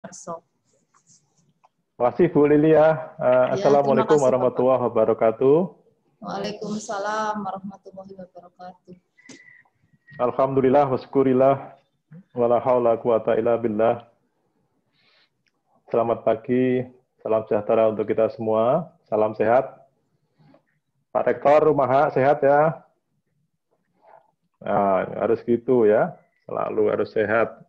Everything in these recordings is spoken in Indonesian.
Arso. Terima kasih Bu Lilia. Terima Assalamualaikum kasih, warahmatullahi wabarakatuh. Waalaikumsalam warahmatullahi wabarakatuh. Alhamdulillah waskurillah wala haula quwata illa billah. Selamat pagi, salam sejahtera untuk kita semua. Salam sehat. Pak Rektor Rumaha sehat ya. Nah, harus gitu ya. Selalu harus sehat.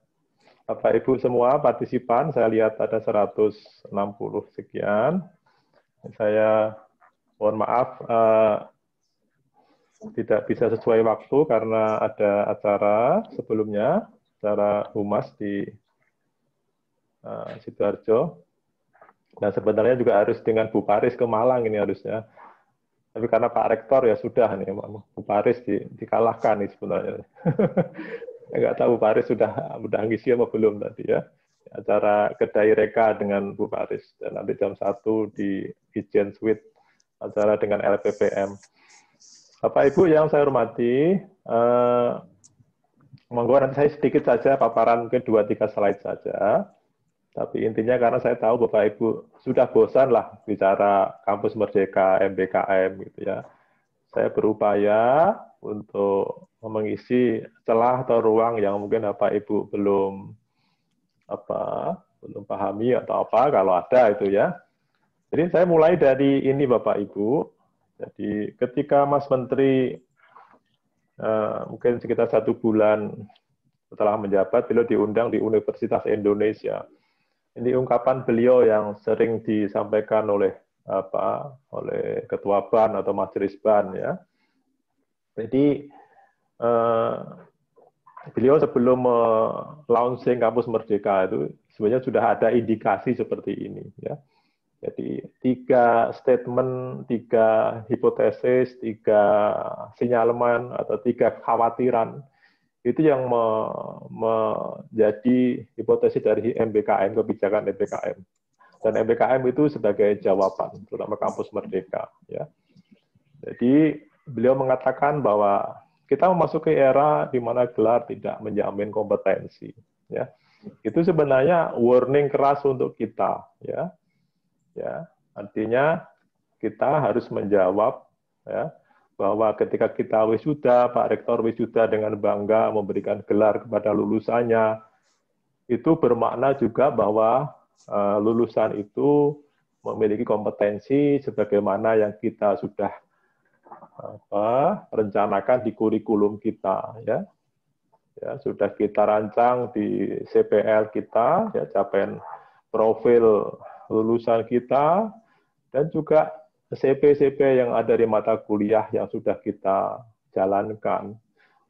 Bapak Ibu semua partisipan, saya lihat ada 160 sekian. Saya mohon maaf tidak bisa sesuai waktu karena ada acara sebelumnya, acara humas di Sidoarjo. Dan sebenarnya juga harus dengan Bu Paris ke Malang ini harusnya. Tapi karena Pak Rektor ya sudah nih, Bu Paris dikalahkan nih sebenarnya. Enggak tahu Bu Paris sudah ngisi apa belum tadi ya. Acara kedai reka dengan Bu Paris. Dan nanti jam 1 di Ijen Suite, acara dengan LPPM. Bapak Ibu yang saya hormati, monggo nanti saya sedikit saja paparan mungkin 2-3 slide saja. Tapi intinya karena saya tahu Bapak Ibu sudah bosan lah bicara Kampus Merdeka, MBKM gitu ya. Saya berupaya untuk mengisi celah atau ruang yang mungkin Bapak Ibu belum pahami atau apa kalau ada itu ya. Jadi saya mulai dari ini Bapak Ibu. Jadi ketika Mas Menteri mungkin sekitar 1 bulan setelah menjabat, beliau diundang di Universitas Indonesia. Ini ungkapan beliau yang sering disampaikan oleh Ketua BAN atau Majelis BAN ya. Jadi beliau sebelum launching Kampus Merdeka itu sebenarnya sudah ada indikasi seperti ini ya. Jadi 3 statement, 3 hipotesis, 3 sinyaleman atau 3 kekhawatiran itu yang menjadi hipotesis dari MBKM, kebijakan MBKM. Dan MBKM itu sebagai jawaban, terutama Kampus Merdeka. Ya. Jadi beliau mengatakan bahwa kita memasuki era di mana gelar tidak menjamin kompetensi. Ya. Itu sebenarnya warning keras untuk kita. Ya. Ya, artinya kita harus menjawab ya, bahwa ketika kita wisuda, Pak Rektor wisuda dengan bangga memberikan gelar kepada lulusannya, itu bermakna juga bahwa lulusan itu memiliki kompetensi sebagaimana yang kita sudah rencanakan di kurikulum kita, ya. Ya, sudah kita rancang di CPL kita, ya, capaian profil lulusan kita, dan juga CP-CP yang ada di mata kuliah yang sudah kita jalankan.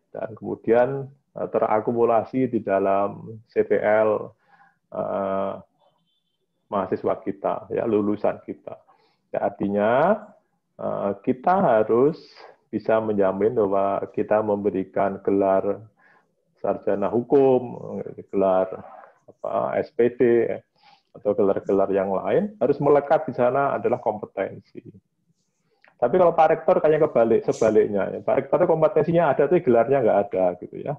Dan kemudian terakumulasi di dalam CPL mahasiswa kita, ya, lulusan kita. Ya, artinya kita harus bisa menjamin bahwa kita memberikan gelar sarjana hukum, gelar SPD, atau gelar-gelar yang lain, harus melekat di sana adalah kompetensi. Tapi kalau Pak Rektor kayaknya sebaliknya. Ya. Pak Rektor kompetensinya ada, tapi gelarnya nggak ada, gitu ya.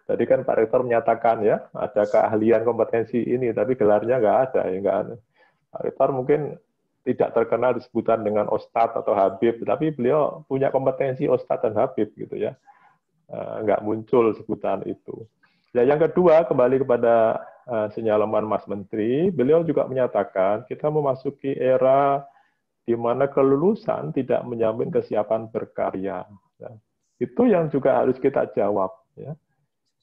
Tadi kan Pak Rektor menyatakan ya, ada keahlian kompetensi ini, tapi gelarnya nggak ada. Ya, nggak ada. Pak Rektor mungkin tidak terkenal disebutan dengan Ustadz atau Habib, tapi beliau punya kompetensi Ustadz dan Habib, gitu ya. Nggak muncul sebutan itu. Ya, yang kedua, kembali kepada sinyaleman Mas Menteri, beliau juga menyatakan kita memasuki era di mana kelulusan tidak menjamin kesiapan berkarya. Ya. Itu yang juga harus kita jawab. Ya.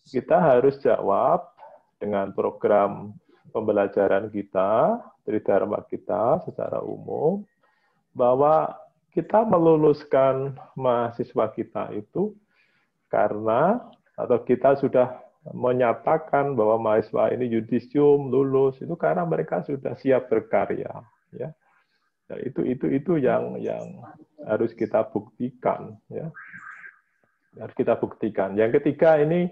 Kita harus jawab dengan program pembelajaran kita, tridharma kita secara umum, bahwa kita meluluskan mahasiswa kita itu karena atau kita sudah menyatakan bahwa mahasiswa ini yudisium lulus itu karena mereka sudah siap berkarya, ya. Nah, itu yang harus kita buktikan, ya. Harus kita buktikan. Yang ketiga ini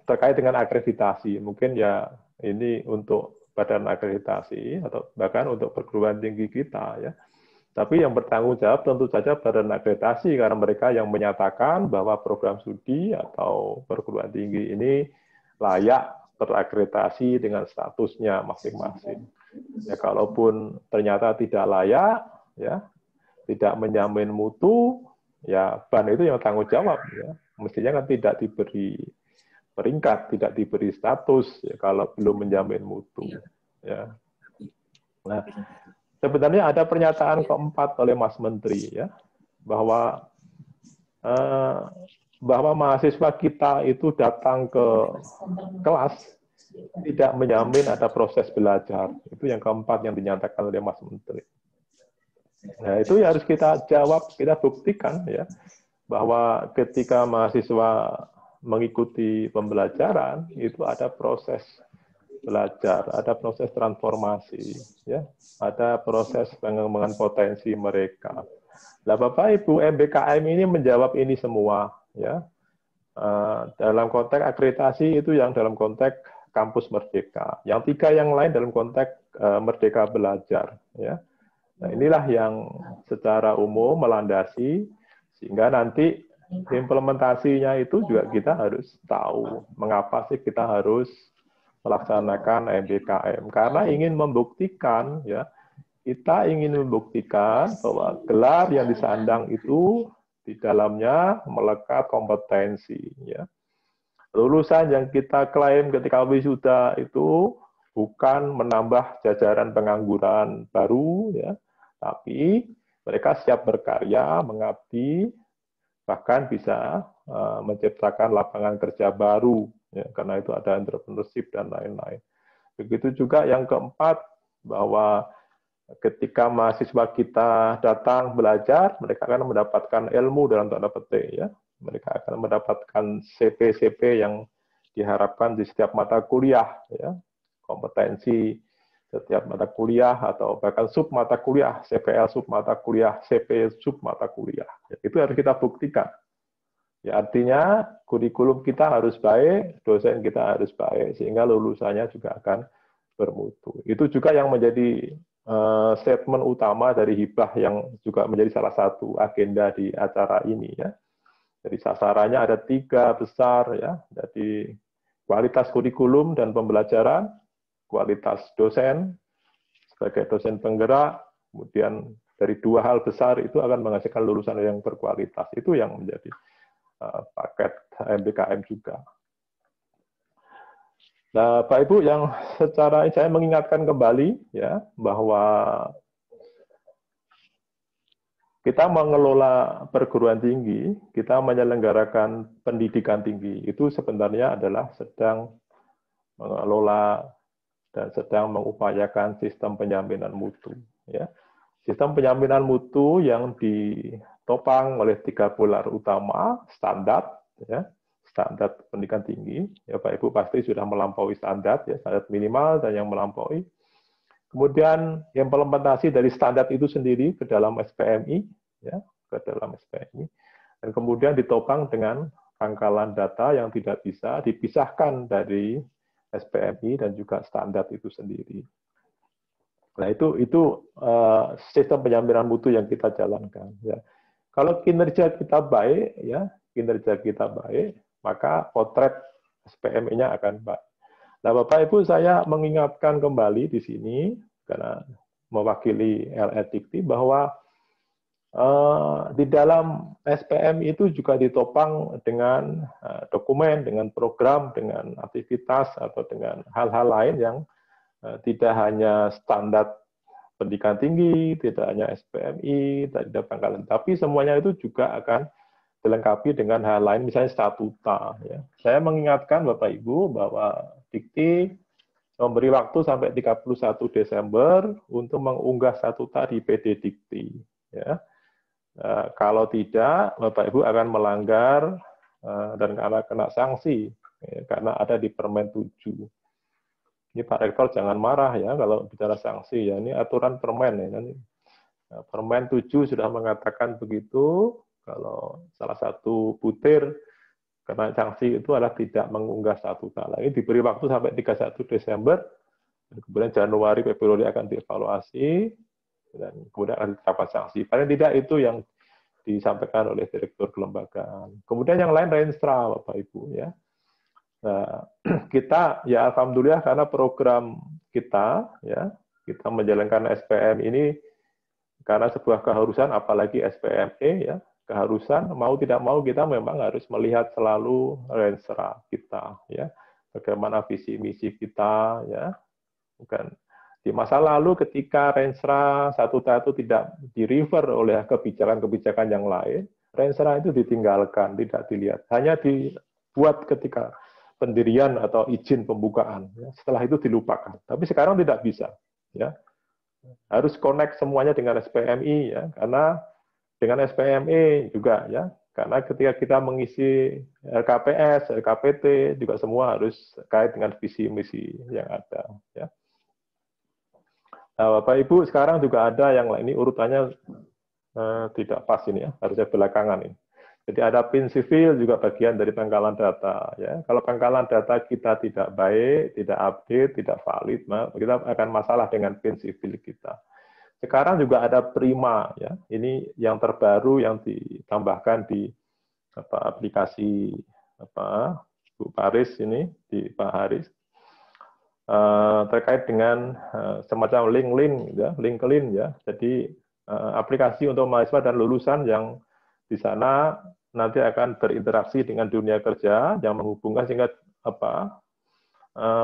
terkait dengan akreditasi, mungkin ya ini untuk badan akreditasi atau bahkan untuk perguruan tinggi kita, ya. Tapi yang bertanggung jawab tentu saja badan akreditasi karena mereka yang menyatakan bahwa program studi atau perguruan tinggi ini layak terakreditasi dengan statusnya masing-masing. Ya, kalaupun ternyata tidak layak, ya, tidak menjamin mutu, ya BAN itu yang tanggung jawab. Ya. Mestinya kan tidak diberi peringkat, tidak diberi status ya, kalau belum menjamin mutu. Ya. Nah, sebenarnya ada pernyataan keempat oleh Mas Menteri ya, bahwa mahasiswa kita itu datang ke kelas tidak menjamin ada proses belajar. Itu yang keempat yang dinyatakan oleh Mas Menteri. Nah, itu harus kita jawab, kita buktikan ya, bahwa ketika mahasiswa mengikuti pembelajaran itu ada proses belajar, ada proses transformasi, ya, ada proses pengembangan potensi mereka. Nah, Bapak Ibu, MBKM ini menjawab ini semua, ya. Dalam konteks akreditasi itu yang dalam konteks kampus merdeka. Yang tiga yang lain dalam konteks merdeka belajar, ya. Nah, inilah yang secara umum melandasi sehingga nanti implementasinya itu juga kita harus tahu mengapa sih kita harus melaksanakan MBKM, karena ingin membuktikan ya, kita ingin membuktikan bahwa gelar yang disandang itu di dalamnya melekat kompetensi ya. Lulusan yang kita klaim ketika wisuda itu bukan menambah jajaran pengangguran baru ya, tapi mereka siap berkarya, mengabdi, bahkan bisa menciptakan lapangan kerja baru, ya, karena itu ada entrepreneurship dan lain-lain. Begitu juga yang keempat, bahwa ketika mahasiswa kita datang belajar, mereka akan mendapatkan ilmu dalam tanda petik, ya. Mereka akan mendapatkan CP-CP yang diharapkan di setiap mata kuliah, ya. Kompetensi setiap mata kuliah atau bahkan sub mata kuliah, CPL sub mata kuliah, CP sub mata kuliah. Itu harus kita buktikan. Ya, artinya kurikulum kita harus baik, dosen kita harus baik, sehingga lulusannya juga akan bermutu. Itu juga yang menjadi statement utama dari hibah yang juga menjadi salah satu agenda di acara ini. Ya. Jadi sasarannya ada 3 besar, ya. Jadi kualitas kurikulum dan pembelajaran, kualitas dosen sebagai dosen penggerak, kemudian dari 2 hal besar itu akan menghasilkan lulusan yang berkualitas. Itu yang menjadi paket MBKM juga. Nah, Pak Ibu, yang secara saya mengingatkan kembali ya bahwa kita mengelola perguruan tinggi, kita menyelenggarakan pendidikan tinggi, itu sebenarnya adalah sedang mengelola dan sedang mengupayakan sistem penjaminan mutu. Ya. Sistem penjaminan mutu yang ditopang oleh 3 pilar utama, standar, ya, standar pendidikan tinggi. Ya, Pak Ibu pasti sudah melampaui standar, ya, standar minimal dan yang melampaui. Kemudian implementasi dari standar itu sendiri ke dalam SPMI, ya, ke dalam SPMI, dan kemudian ditopang dengan pangkalan data yang tidak bisa dipisahkan dari SPMI dan juga standar itu sendiri. Nah, itu sistem penjaminan mutu yang kita jalankan. Ya. Kalau kinerja kita baik, ya, kinerja kita baik, maka potret SPMI-nya akan baik. Nah, Bapak Ibu, saya mengingatkan kembali di sini karena mewakili LE Dikti bahwa di dalam SPM itu juga ditopang dengan dokumen, dengan program, dengan aktivitas atau dengan hal-hal lain yang tidak hanya standar pendidikan tinggi, tidak hanya SPMI, tidak pangkalan, tapi semuanya itu juga akan dilengkapi dengan hal lain, misalnya statuta. Ya. Saya mengingatkan Bapak Ibu bahwa Dikti memberi waktu sampai 31 Desember untuk mengunggah statuta di PD Dikti. Ya. Kalau tidak, Bapak Ibu akan melanggar dan akan kena sanksi, ya, karena ada di Permen 7. Ini Pak Rektor jangan marah ya kalau bicara sanksi, ya, ini aturan permen. Ya. Permen 7 sudah mengatakan begitu, kalau salah satu butir kena sanksi itu adalah tidak mengunggah statuta. Ini diberi waktu sampai 31 Desember, dan kemudian Januari, Februari akan dievaluasi, dan kemudian akan ditetapkan sanksi. Paling tidak itu yang disampaikan oleh Direktur Kelembagaan. Kemudian yang lain renstra, Bapak Ibu. Ya. Nah, kita ya alhamdulillah karena program kita ya kita menjalankan SPM ini karena sebuah keharusan, apalagi SPME ya keharusan, mau tidak mau kita memang harus melihat selalu renstra kita ya, bagaimana visi misi kita ya. Bukan di masa lalu ketika renstra satu-satu tidak di-refer oleh kebijakan-kebijakan yang lain, renstra itu ditinggalkan, tidak dilihat, hanya dibuat ketika pendirian atau izin pembukaan. Ya. Setelah itu dilupakan. Tapi sekarang tidak bisa. Ya. Harus connect semuanya dengan SPMI, ya. Karena dengan SPME juga, ya. Karena ketika kita mengisi LKPS, LKPT, juga semua harus kait dengan visi misi yang ada. Ya. Nah, Bapak Ibu sekarang juga ada yang lain, ini urutannya tidak pas ini ya, harusnya belakangan ini. Jadi ada PIN sivil juga bagian dari pangkalan data. Ya. Kalau pangkalan data kita tidak baik, tidak update, tidak valid, kita akan masalah dengan PIN sivil kita. Sekarang juga ada Prima, ya. Ini yang terbaru yang ditambahkan di aplikasi Bu Paris ini, di Pak Haris, terkait dengan semacam LinkedIn, ya. Jadi aplikasi untuk mahasiswa dan lulusan yang di sana nanti akan berinteraksi dengan dunia kerja yang menghubungkan sehingga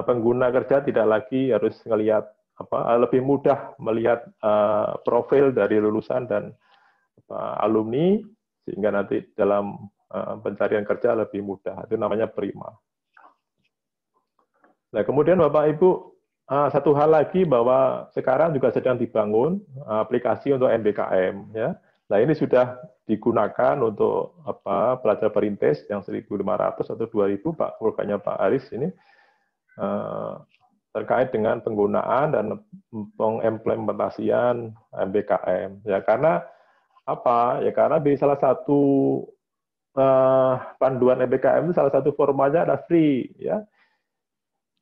pengguna kerja tidak lagi harus melihat lebih mudah melihat profil dari lulusan dan alumni sehingga nanti dalam pencarian kerja lebih mudah. Itu namanya Prima. Nah, kemudian Bapak Ibu, satu hal lagi bahwa sekarang juga sedang dibangun aplikasi untuk MBKM, ya. Nah, ini sudah digunakan untuk pelajar perintis yang 1.500 atau 2.000, Pak, programnya Pak Aris ini terkait dengan penggunaan dan pengimplementasian MBKM. Ya, karena apa? Ya, karena di salah satu panduan MBKM itu salah satu formatnya ada free, ya.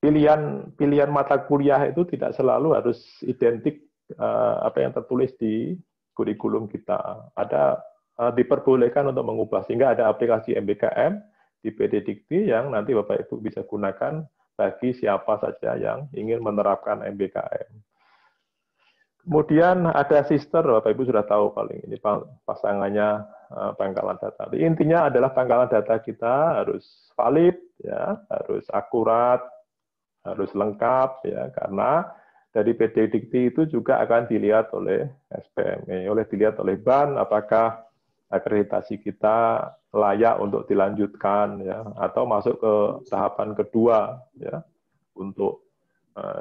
Pilihan mata kuliah itu tidak selalu harus identik apa yang tertulis di kurikulum kita. Ada diperbolehkan untuk mengubah, sehingga ada aplikasi MBKM di PD Dikti yang nanti Bapak Ibu bisa gunakan bagi siapa saja yang ingin menerapkan MBKM. Kemudian ada sister, Bapak Ibu sudah tahu paling ini pasangannya pangkalan data. Intinya adalah pangkalan data kita harus valid, ya, harus akurat, harus lengkap, ya, karena dari PD Dikti itu juga akan dilihat oleh SPME, dilihat oleh BAN, apakah akreditasi kita layak untuk dilanjutkan, ya, atau masuk ke tahapan kedua, ya, untuk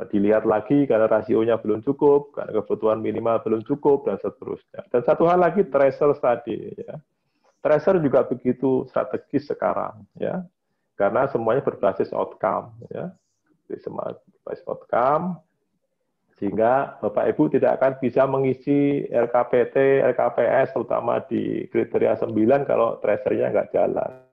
dilihat lagi karena rasionya belum cukup, karena kebutuhan minimal belum cukup, dan seterusnya. Dan satu hal lagi, tracer tadi, ya. Tracer juga begitu strategis sekarang, ya, karena semuanya berbasis outcome, ya. Berbasis outcome, sehingga Bapak Ibu tidak akan bisa mengisi LKPT, LKPS, terutama di kriteria 9 kalau tracernya nggak jalan.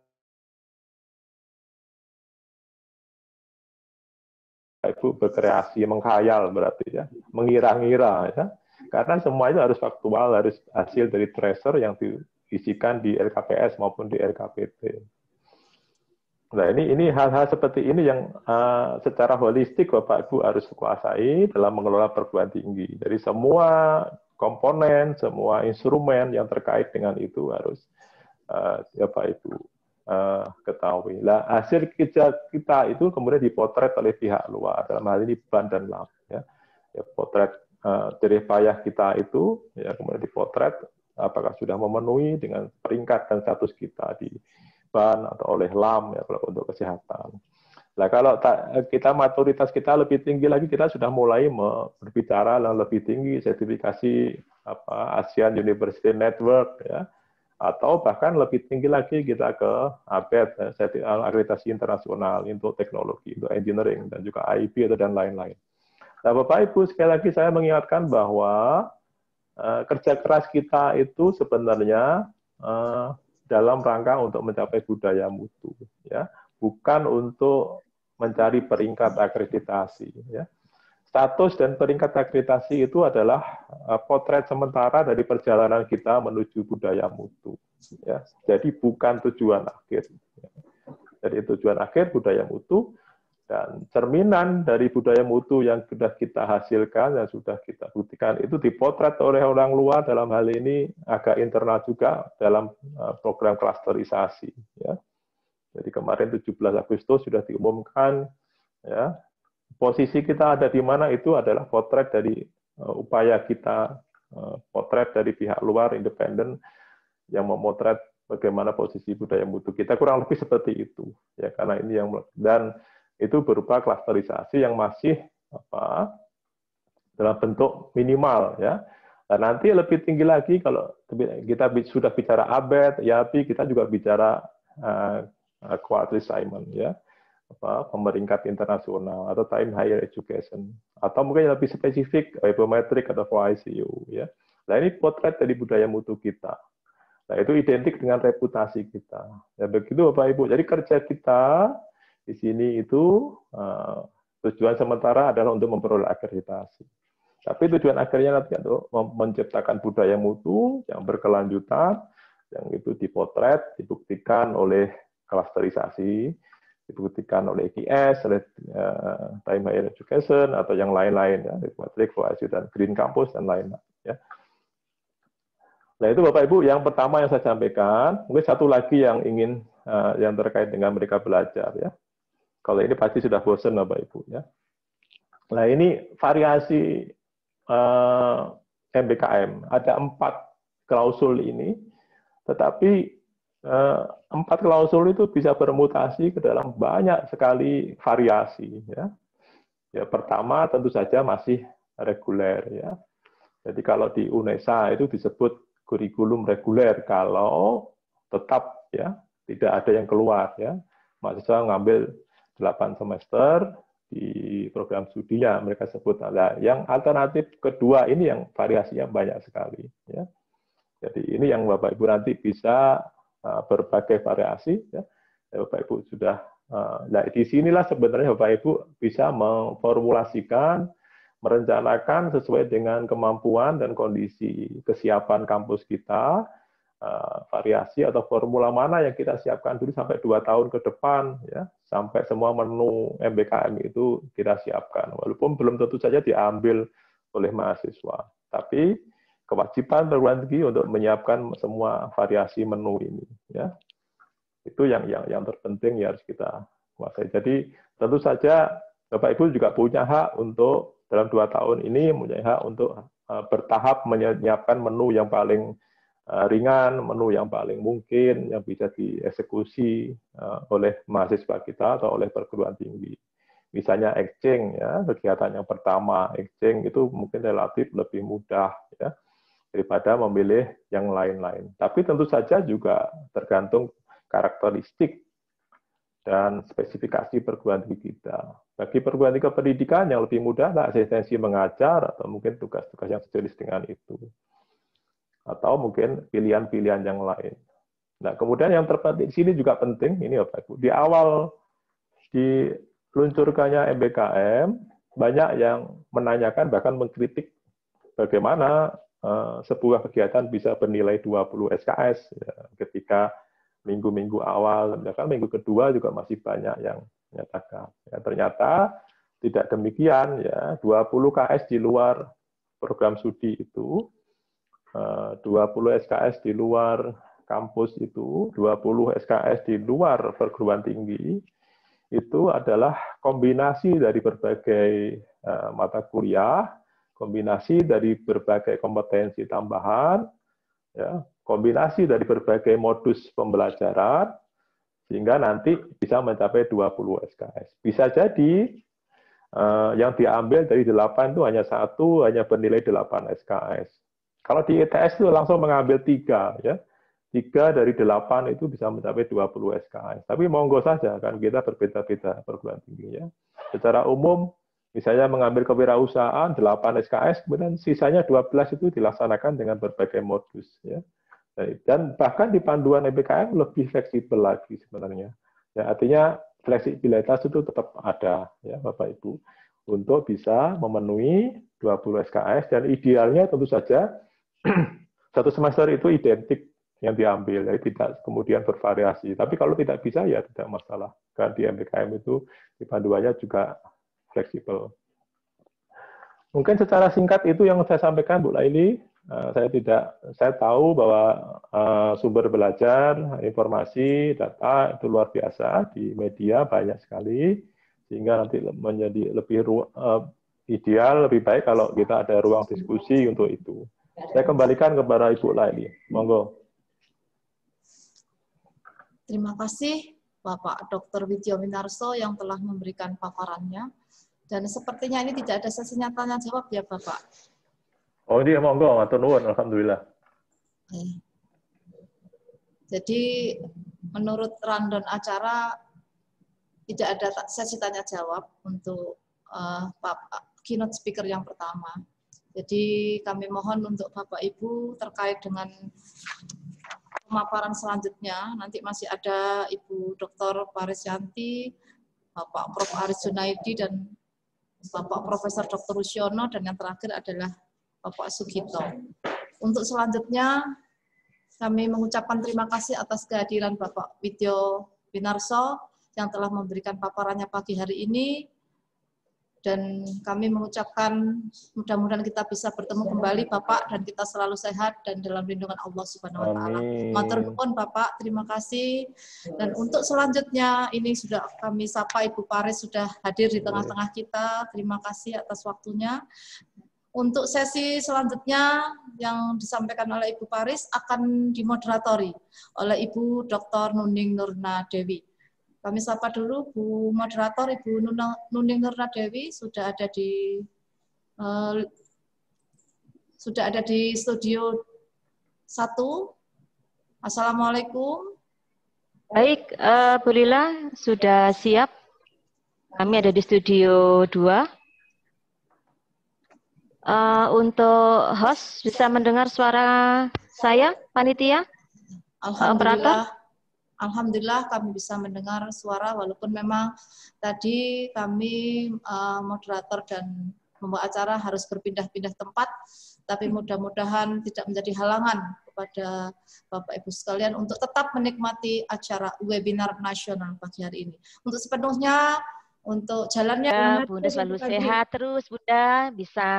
Bapak Ibu berkreasi, menghayal berarti, ya, mengira-ngira, ya, karena semua itu harus faktual, harus hasil dari tracer yang diisikan di LKPS maupun di LKPT. Nah, ini hal-hal seperti ini yang secara holistik Bapak Ibu harus kuasai dalam mengelola perguruan tinggi. Jadi semua komponen, semua instrumen yang terkait dengan itu harus Bapak Ibu ketahui. Nah, hasil kerja kita itu kemudian dipotret oleh pihak luar, dalam hal ini BAN dan LAM. Ya, potret jerih payah kita itu, ya, kemudian dipotret apakah sudah memenuhi dengan peringkat dan status kita di BAN atau oleh LAM, ya, kalau untuk kesehatan. Nah, kalau kita maturitas kita lebih tinggi lagi, kita sudah mulai berbicara yang lebih tinggi, sertifikasi ASEAN University Network, ya, atau bahkan lebih tinggi lagi kita ke ABET, akreditasi internasional untuk teknologi, untuk engineering, dan juga IB dan lain-lain. Nah, Bapak Ibu, sekali lagi saya mengingatkan bahwa kerja keras kita itu sebenarnya dalam rangka untuk mencapai budaya mutu, ya, bukan untuk mencari peringkat akreditasi, ya. Status dan peringkat akreditasi itu adalah potret sementara dari perjalanan kita menuju budaya mutu, ya. Jadi bukan tujuan akhir. Jadi tujuan akhir budaya mutu, dan cerminan dari budaya mutu yang sudah kita hasilkan, yang sudah kita buktikan, itu dipotret oleh orang luar, dalam hal ini agak internal juga dalam program klasterisasi. Ya. Jadi kemarin 17 Agustus sudah diumumkan, ya, posisi kita ada di mana itu adalah potret dari upaya kita, potret dari pihak luar independen yang memotret bagaimana posisi budaya mutu kita, kurang lebih seperti itu. Ya, karena ini yang, dan itu berupa klasterisasi yang masih dalam bentuk minimal, ya. Dan nanti lebih tinggi lagi kalau kita sudah bicara ABET, YAPI, kita juga bicara Quality Assignment, ya, pemeringkat internasional atau time higher education, atau mungkin yang lebih spesifik biometrik atau ICU, ya. Nah, ini potret dari budaya mutu kita. Nah, itu identik dengan reputasi kita. Ya, begitu Bapak Ibu. Jadi kerja kita di sini itu tujuan sementara adalah untuk memperoleh akreditasi. Tapi tujuan akhirnya nanti untuk menciptakan budaya mutu yang berkelanjutan, yang itu dipotret, dibuktikan oleh klasterisasi, dibuktikan oleh IKS, oleh Time Higher Education, atau yang lain-lain, ya, Matric, FOIC, dan Green Campus, dan lain-lain. Ya. Nah, itu Bapak Ibu yang pertama yang saya sampaikan. Mungkin satu lagi yang ingin yang terkait dengan mereka belajar, ya. Kalau ini pasti sudah bosan Bapak Ibu, ya. Nah, ini variasi MBKM. Ada 4 klausul ini, tetapi 4 klausul itu bisa bermutasi ke dalam banyak sekali variasi, ya. Ya, pertama tentu saja masih reguler, ya. Jadi kalau di UNESA itu disebut kurikulum reguler kalau tetap, ya, tidak ada yang keluar, ya. Mahasiswa ngambil 8 semester di program studinya, mereka sebut. Nah, yang alternatif kedua ini yang variasinya banyak sekali, ya. Jadi ini yang Bapak Ibu nanti bisa berbagai variasi, ya. Bapak Ibu sudah, nah di sinilah sebenarnya Bapak Ibu bisa memformulasikan, merencanakan sesuai dengan kemampuan dan kondisi kesiapan kampus kita, variasi atau formula mana yang kita siapkan dulu sampai 2 tahun ke depan, ya, sampai semua menu MBKM itu kita siapkan. Walaupun belum tentu saja diambil oleh mahasiswa, tapi kewajiban perguruan tinggi untuk menyiapkan semua variasi menu ini, ya. Itu yang terpenting ya harus kita kuasai. Jadi tentu saja Bapak Ibu juga punya hak untuk dalam 2 tahun ini punya hak untuk bertahap menyiapkan menu yang paling ringan, menu yang paling mungkin yang bisa dieksekusi oleh mahasiswa kita atau oleh perguruan tinggi. Misalnya exchange, ya, kegiatan yang pertama exchange itu mungkin relatif lebih mudah, ya, daripada memilih yang lain-lain. Tapi tentu saja juga tergantung karakteristik dan spesifikasi perguruan tinggi kita. Bagi perguruan tinggi pendidikan yang lebih mudah, asistensi mengajar atau mungkin tugas-tugas yang sejenis dengan itu. Atau mungkin pilihan-pilihan yang lain. Nah, kemudian yang terpenting di sini juga penting, ini Bapak Ibu, di awal diluncurkannya MBKM, banyak yang menanyakan bahkan mengkritik bagaimana sebuah kegiatan bisa bernilai 20 SKS, ya, ketika minggu-minggu awal, bahkan minggu kedua juga masih banyak yang menyatakan. Ya, ternyata tidak demikian, ya, 20 KS di luar program studi itu, 20 SKS di luar kampus itu, 20 SKS di luar perguruan tinggi, itu adalah kombinasi dari berbagai mata kuliah, kombinasi dari berbagai kompetensi tambahan, ya, kombinasi dari berbagai modus pembelajaran, sehingga nanti bisa mencapai 20 SKS. Bisa jadi yang diambil dari 8 itu hanya 1, hanya bernilai 8 SKS. Kalau di ITS itu langsung mengambil 3, ya. 3 dari 8 itu bisa mencapai 20 SKS. Tapi monggo saja, kan kita berbeda-beda perguruan tinggi, ya. Secara umum, misalnya mengambil kewirausahaan 8 SKS, kemudian sisanya 12 itu dilaksanakan dengan berbagai modus, ya. Dan bahkan di panduan MBKM lebih fleksibel lagi sebenarnya. Ya, artinya fleksibilitas itu tetap ada, ya Bapak Ibu, untuk bisa memenuhi 20 SKS, dan idealnya tentu saja 1 semester itu identik yang diambil, jadi tidak kemudian bervariasi. Tapi kalau tidak bisa ya tidak masalah. Kan di MBKM itu di panduannya juga fleksibel. Mungkin secara singkat itu yang saya sampaikan, Bu Laili. Saya tahu bahwa sumber belajar, informasi, data itu luar biasa di media banyak sekali, sehingga nanti menjadi lebih ideal, lebih baik kalau kita ada ruang diskusi untuk itu. Saya kembalikan kepada Ibu Laili. Monggo. Terima kasih Bapak Dr. Widyo Winarso yang telah memberikan paparannya. Dan sepertinya ini tidak ada sesinya tanya jawab ya Bapak. Oh ini monggo, matur nuwun, alhamdulillah. Jadi menurut rundown acara tidak ada sesi tanya jawab untuk keynote speaker yang pertama. Jadi kami mohon untuk Bapak Ibu terkait dengan pemaparan selanjutnya, nanti masih ada Ibu Dr. Parisyanti, Bapak Prof. Aris Junaidi, dan Bapak Profesor Dr. Rusyono, dan yang terakhir adalah Bapak Sugito. Untuk selanjutnya, kami mengucapkan terima kasih atas kehadiran Bapak Widyo Winarso yang telah memberikan paparannya pagi hari ini. Dan kami mengucapkan mudah-mudahan kita bisa bertemu kembali Bapak dan kita selalu sehat dan dalam lindungan Allah Subhanahu wa taala. Matur nuwun Bapak, terima kasih. Dan untuk selanjutnya ini sudah kami sapa Ibu Paris sudah hadir di tengah-tengah kita. Terima kasih atas waktunya. Untuk sesi selanjutnya yang disampaikan oleh Ibu Paris akan dimoderatori oleh Ibu Dr. Nuning Nurna Dewi. Kami sapa dulu Bu Moderator Ibu Nuning Nurna Dewi sudah ada di studio 1. Assalamualaikum. Baik, Bu Lila sudah siap. Kami ada di studio 2. Untuk host bisa mendengar suara saya, panitia? Alhamdulillah. Alhamdulillah kami bisa mendengar suara walaupun memang tadi kami moderator dan membawa acara harus berpindah-pindah tempat, tapi mudah-mudahan tidak menjadi halangan kepada Bapak Ibu sekalian untuk tetap menikmati acara webinar nasional pagi hari ini. Untuk sepenuhnya untuk jalannya Bunda selalu sehat terus, Bunda bisa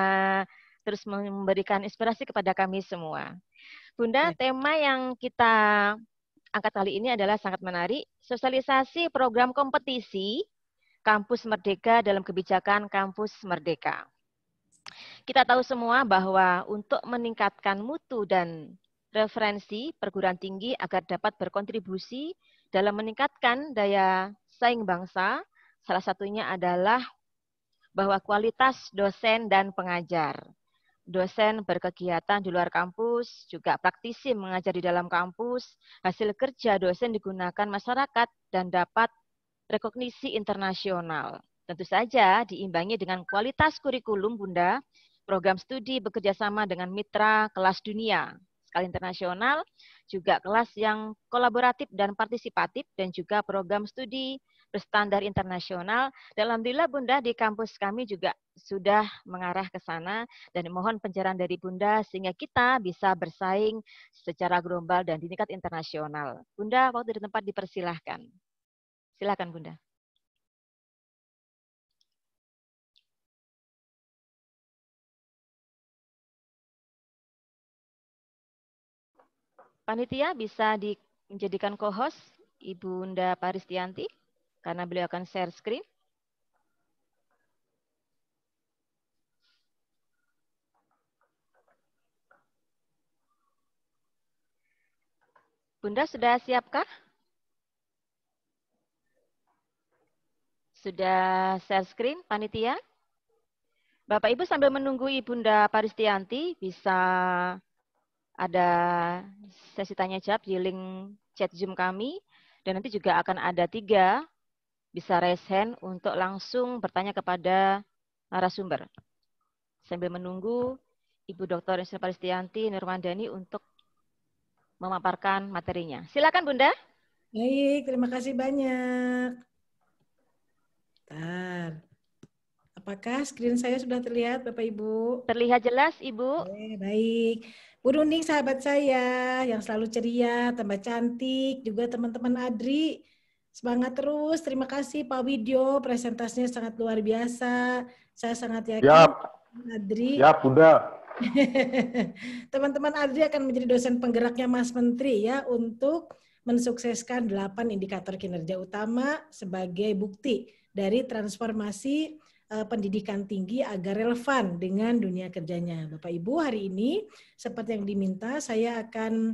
terus memberikan inspirasi kepada kami semua. Bunda, tema yang kita angkat kali ini adalah sangat menarik, sosialisasi program kompetisi Kampus Merdeka dalam kebijakan Kampus Merdeka. Kita tahu semua bahwa untuk meningkatkan mutu dan referensi perguruan tinggi agar dapat berkontribusi dalam meningkatkan daya saing bangsa, salah satunya adalah bahwa kualitas dosen dan pengajar. Dosen berkegiatan di luar kampus, juga praktisi mengajar di dalam kampus, hasil kerja dosen digunakan masyarakat dan dapat rekognisi internasional. Tentu saja diimbangi dengan kualitas kurikulum, Bunda, program studi bekerjasama dengan mitra kelas dunia, skala internasional, juga kelas yang kolaboratif dan partisipatif, dan juga program studi berstandar internasional. Dan alhamdulillah Bunda di kampus kami juga sudah mengarah ke sana, dan mohon pencerahan dari Bunda sehingga kita bisa bersaing secara global dan di tingkat internasional. Bunda, waktu dan tempat dipersilahkan. Silakan Bunda. Panitia bisa menjadikan co-host Ibu Bunda Paristianti karena beliau akan share screen. Bunda sudah siapkah? Sudah share screen, panitia? Bapak Ibu sambil menunggu Ibunda Paristianti bisa ada sesi tanya jawab di link chat Zoom kami, dan nanti juga akan ada 3 bisa raise hand untuk langsung bertanya kepada narasumber. Sambil menunggu Ibu Dr. Insinyur Paristianti Nurwandani untuk memaparkan materinya. Silakan Bunda. Baik, terima kasih banyak. Bentar. Apakah screen saya sudah terlihat Bapak Ibu? Terlihat jelas Ibu. Oke, baik. Bu Nuning sahabat saya yang selalu ceria, tambah cantik, juga teman-teman ADRI. Semangat terus, terima kasih Pak Widyo, presentasinya sangat luar biasa. Saya sangat yakin ADRI. Siap, Bunda. Teman-teman ADRI akan menjadi dosen penggeraknya Mas Menteri ya untuk mensukseskan 8 indikator kinerja utama sebagai bukti dari transformasi pendidikan tinggi agar relevan dengan dunia kerjanya. Bapak Ibu, hari ini seperti yang diminta saya akan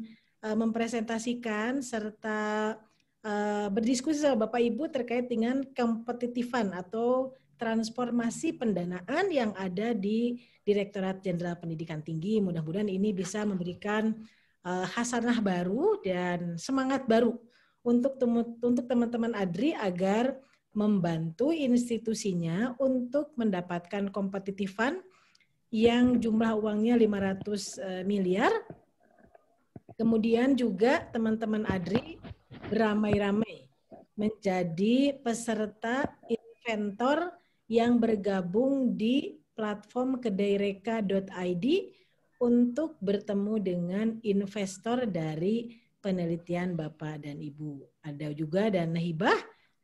mempresentasikan serta berdiskusi sama Bapak Ibu terkait dengan kompetitifan atau transformasi pendanaan yang ada di Direktorat Jenderal Pendidikan Tinggi. Mudah-mudahan ini bisa memberikan hasanah baru dan semangat baru untuk teman-teman ADRI agar membantu institusinya untuk mendapatkan kompetitifan yang jumlah uangnya 500 miliar. Kemudian juga teman-teman ADRI beramai-ramai menjadi peserta inventor yang bergabung di platform kedaireka.id untuk bertemu dengan investor dari penelitian Bapak dan Ibu. Ada juga dana hibah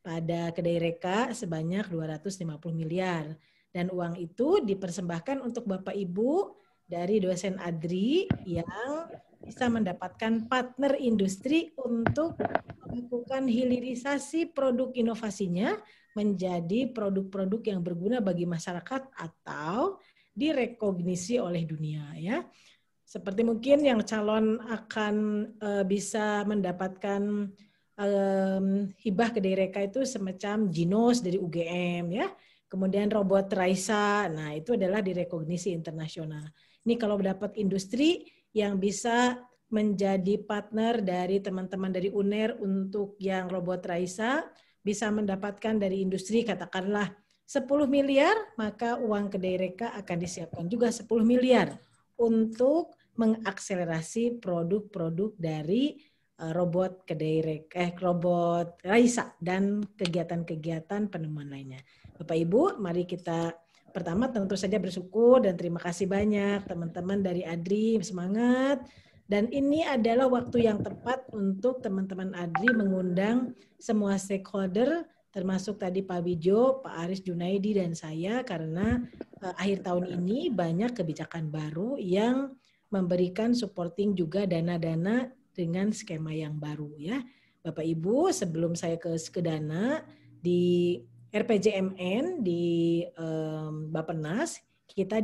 pada Kedai Reka sebanyak 250 miliar. Dan uang itu dipersembahkan untuk Bapak Ibu dari dosen ADRI yang bisa mendapatkan partner industri untuk melakukan hilirisasi produk inovasinya menjadi produk-produk yang berguna bagi masyarakat atau direkognisi oleh dunia ya. Seperti mungkin yang calon akan bisa mendapatkan hibah Kedai Reka itu semacam Ginos dari UGM ya. Kemudian robot Raisa, nah itu adalah direkognisi internasional. Ini kalau dapat industri yang bisa menjadi partner dari teman-teman dari UNER untuk yang robot Raisa, bisa mendapatkan dari industri katakanlah 10 miliar, maka uang Kedai Reka akan disiapkan juga 10 miliar untuk mengakselerasi produk-produk dari robot Kedai Reka, robot Raisa dan kegiatan-kegiatan penemuan lainnya. Bapak Ibu, mari kita pertama tentu saja bersyukur dan terima kasih banyak teman-teman dari ADRI, semangat. Dan ini adalah waktu yang tepat untuk teman-teman ADRI mengundang semua stakeholder, termasuk tadi Pak Widyo, Pak Aris Junaidi, dan saya, karena akhir tahun ini banyak kebijakan baru yang memberikan supporting juga dana-dana dengan skema yang baru ya. Bapak Ibu, sebelum saya ke dana di RPJMN di Bappenas, kita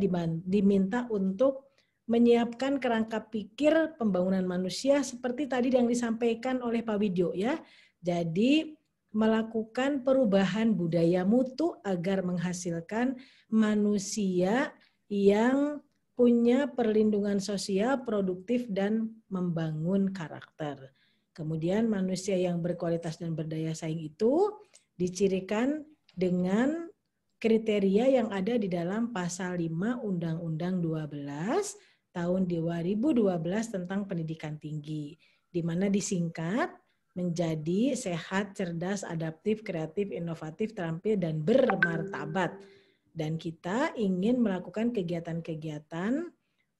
diminta untuk menyiapkan kerangka pikir pembangunan manusia seperti tadi yang disampaikan oleh Pak Widyo ya. Jadi melakukan perubahan budaya mutu agar menghasilkan manusia yang punya perlindungan sosial, produktif, dan membangun karakter. Kemudian manusia yang berkualitas dan berdaya saing itu dicirikan dengan kriteria yang ada di dalam pasal 5 Undang-Undang 12 tahun 2012 tentang pendidikan tinggi, di mana disingkat menjadi sehat, cerdas, adaptif, kreatif, inovatif, terampil, dan bermartabat. Dan kita ingin melakukan kegiatan-kegiatan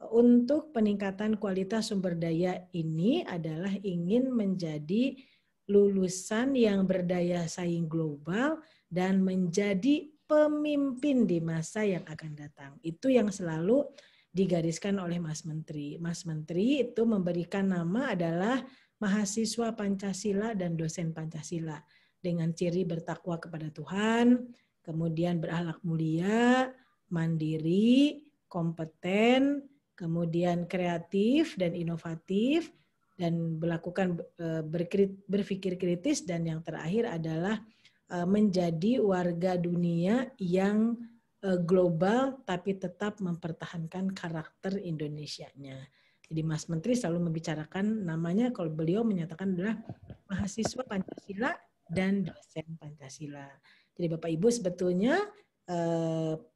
untuk peningkatan kualitas sumber daya ini adalah ingin menjadi lulusan yang berdaya saing global dan menjadi pemimpin di masa yang akan datang. Itu yang selalu digariskan oleh Mas Menteri. Mas Menteri itu memberikan nama adalah mahasiswa Pancasila dan dosen Pancasila dengan ciri bertakwa kepada Tuhan, kemudian berakhlak mulia, mandiri, kompeten, kemudian kreatif dan inovatif, dan melakukan berpikir kritis, dan yang terakhir adalah menjadi warga dunia yang global tapi tetap mempertahankan karakter Indonesianya. Jadi Mas Menteri selalu membicarakan namanya, kalau beliau menyatakan adalah mahasiswa Pancasila dan dosen Pancasila. Jadi Bapak Ibu sebetulnya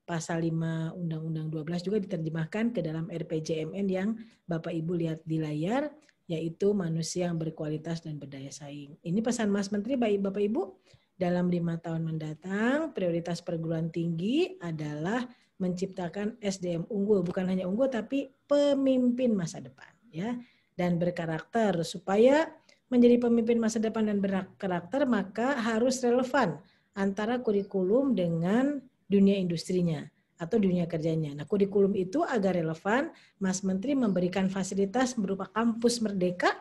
pasal 5 Undang-Undang 12 juga diterjemahkan ke dalam RPJMN yang Bapak Ibu lihat di layar, yaitu manusia yang berkualitas dan berdaya saing. Ini pesan Mas Menteri Bapak Ibu, dalam 5 tahun mendatang prioritas perguruan tinggi adalah menciptakan SDM unggul, bukan hanya unggul tapi pemimpin masa depan. ya, dan berkarakter. Supaya menjadi pemimpin masa depan dan berkarakter, maka harus relevan antara kurikulum dengan dunia industrinya atau dunia kerjanya. Nah, kurikulum itu agar relevan, Mas Menteri memberikan fasilitas berupa kampus merdeka